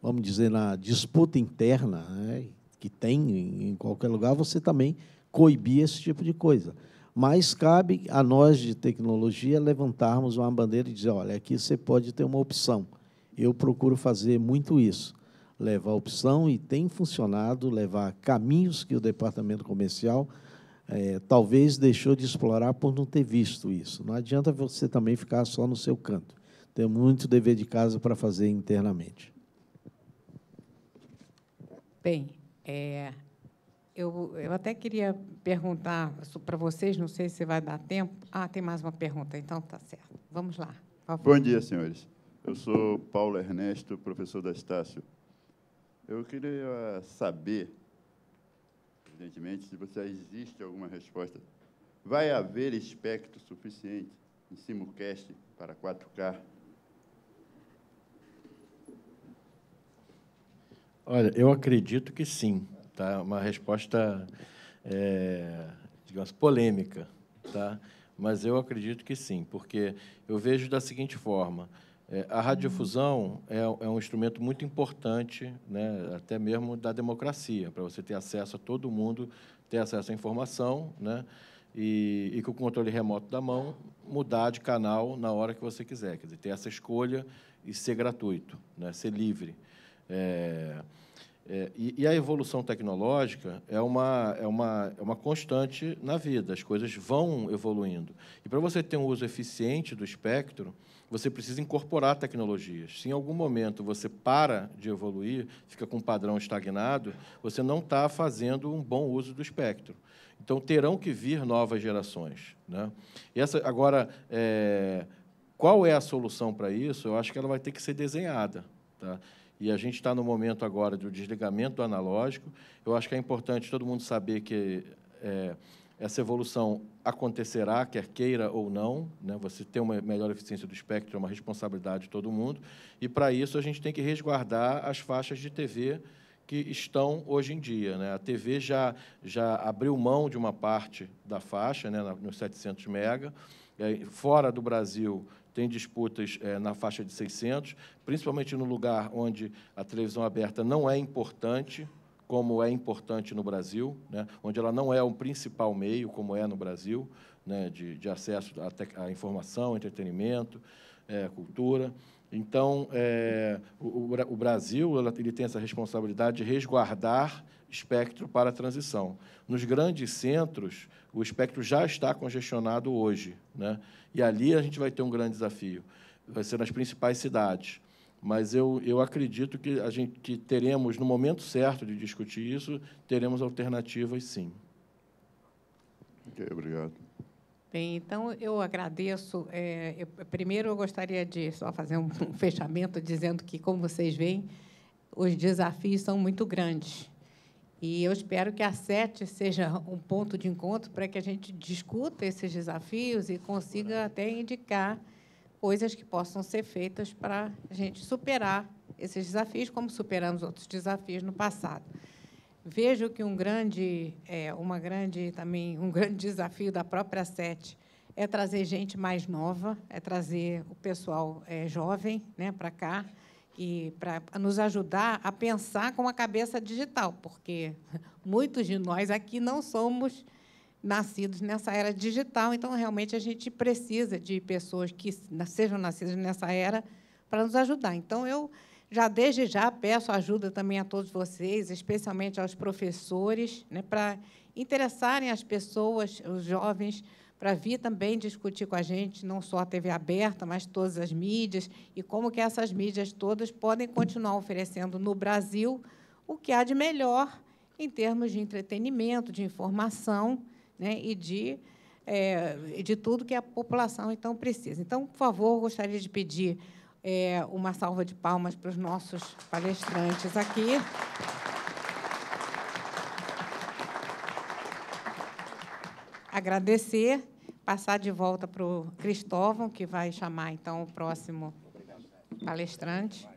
vamos dizer, na disputa interna, né, que tem em qualquer lugar, você também coibir esse tipo de coisa. Mas cabe a nós, de tecnologia, levantarmos uma bandeira e dizer, olha, aqui você pode ter uma opção. Eu procuro fazer muito isso, levar opção, e tem funcionado, levar caminhos que o departamento comercial talvez deixou de explorar por não ter visto isso. Não adianta você também ficar só no seu canto. Tem muito dever de casa para fazer internamente. Bem, eu até queria perguntar para vocês, não sei se vai dar tempo. Ah, tem mais uma pergunta, então está certo. Vamos lá. Por favor. Bom dia, senhores. Eu sou Paulo Ernesto, professor da Estácio. Eu queria saber, evidentemente, se já existe alguma resposta. Vai haver espectro suficiente em simulcast para 4K? Olha, eu acredito que sim. Tá? Uma resposta, digamos, polêmica, tá? Mas eu acredito que sim, porque eu vejo da seguinte forma: a radiodifusão é um instrumento muito importante, né, até mesmo da democracia, para você ter acesso a todo mundo, ter acesso à informação, né, e com o controle remoto da mão, mudar de canal na hora que você quiser. Quer dizer, ter essa escolha e ser gratuito, né, ser livre. E a evolução tecnológica é uma constante na vida, as coisas vão evoluindo. E, para você ter um uso eficiente do espectro, você precisa incorporar tecnologias. Se em algum momento você para de evoluir, fica com um padrão estagnado, você não está fazendo um bom uso do espectro. Então, terão que vir novas gerações, né? Agora, qual é a solução para isso? Eu acho que ela vai ter que ser desenhada, tá? E a gente está no momento agora do desligamento do analógico. Eu acho que é importante todo mundo saber que essa evolução acontecerá, quer queira ou não, né? Você ter uma melhor eficiência do espectro é uma responsabilidade de todo mundo, e, para isso, a gente tem que resguardar as faixas de TV que estão hoje em dia, né? A TV já abriu mão de uma parte da faixa, né, nos 700 MHz. Fora do Brasil, tem disputas na faixa de 600, principalmente no lugar onde a televisão aberta não é importante, como é importante no Brasil, né, onde ela não é o principal meio, como é no Brasil, né, de acesso à informação, entretenimento, cultura. Então, o Brasil ele tem essa responsabilidade de resguardar espectro para a transição. Nos grandes centros, o espectro já está congestionado hoje, né? E ali a gente vai ter um grande desafio. Vai ser nas principais cidades. Mas eu acredito que teremos, no momento certo de discutir isso, teremos alternativas, sim. Ok, obrigado. Bem, então, eu agradeço. Primeiro, eu gostaria de só fazer um fechamento, dizendo que, como vocês veem, os desafios são muito grandes. E eu espero que a SET seja um ponto de encontro para que a gente discuta esses desafios e consiga até indicar coisas que possam ser feitas para a gente superar esses desafios, como superamos outros desafios no passado. Vejo que um grande desafio da própria SET é trazer gente mais nova, é trazer o pessoal jovem, né, para cá, e para nos ajudar a pensar com a cabeça digital, porque muitos de nós aqui não somos nascidos nessa era digital, então, realmente, a gente precisa de pessoas que sejam nascidas nessa era para nos ajudar. Então, eu desde já, peço ajuda também a todos vocês, especialmente aos professores, né, para interessarem as pessoas, os jovens, para vir também discutir com a gente, não só a TV aberta, mas todas as mídias, e como que essas mídias todas podem continuar oferecendo no Brasil o que há de melhor em termos de entretenimento, de informação, né, e de tudo que a população, então, precisa. Então, por favor, gostaria de pedir uma salva de palmas para os nossos palestrantes aqui. Agradecer, passar de volta para o Cristóvão, que vai chamar, então, o próximo palestrante.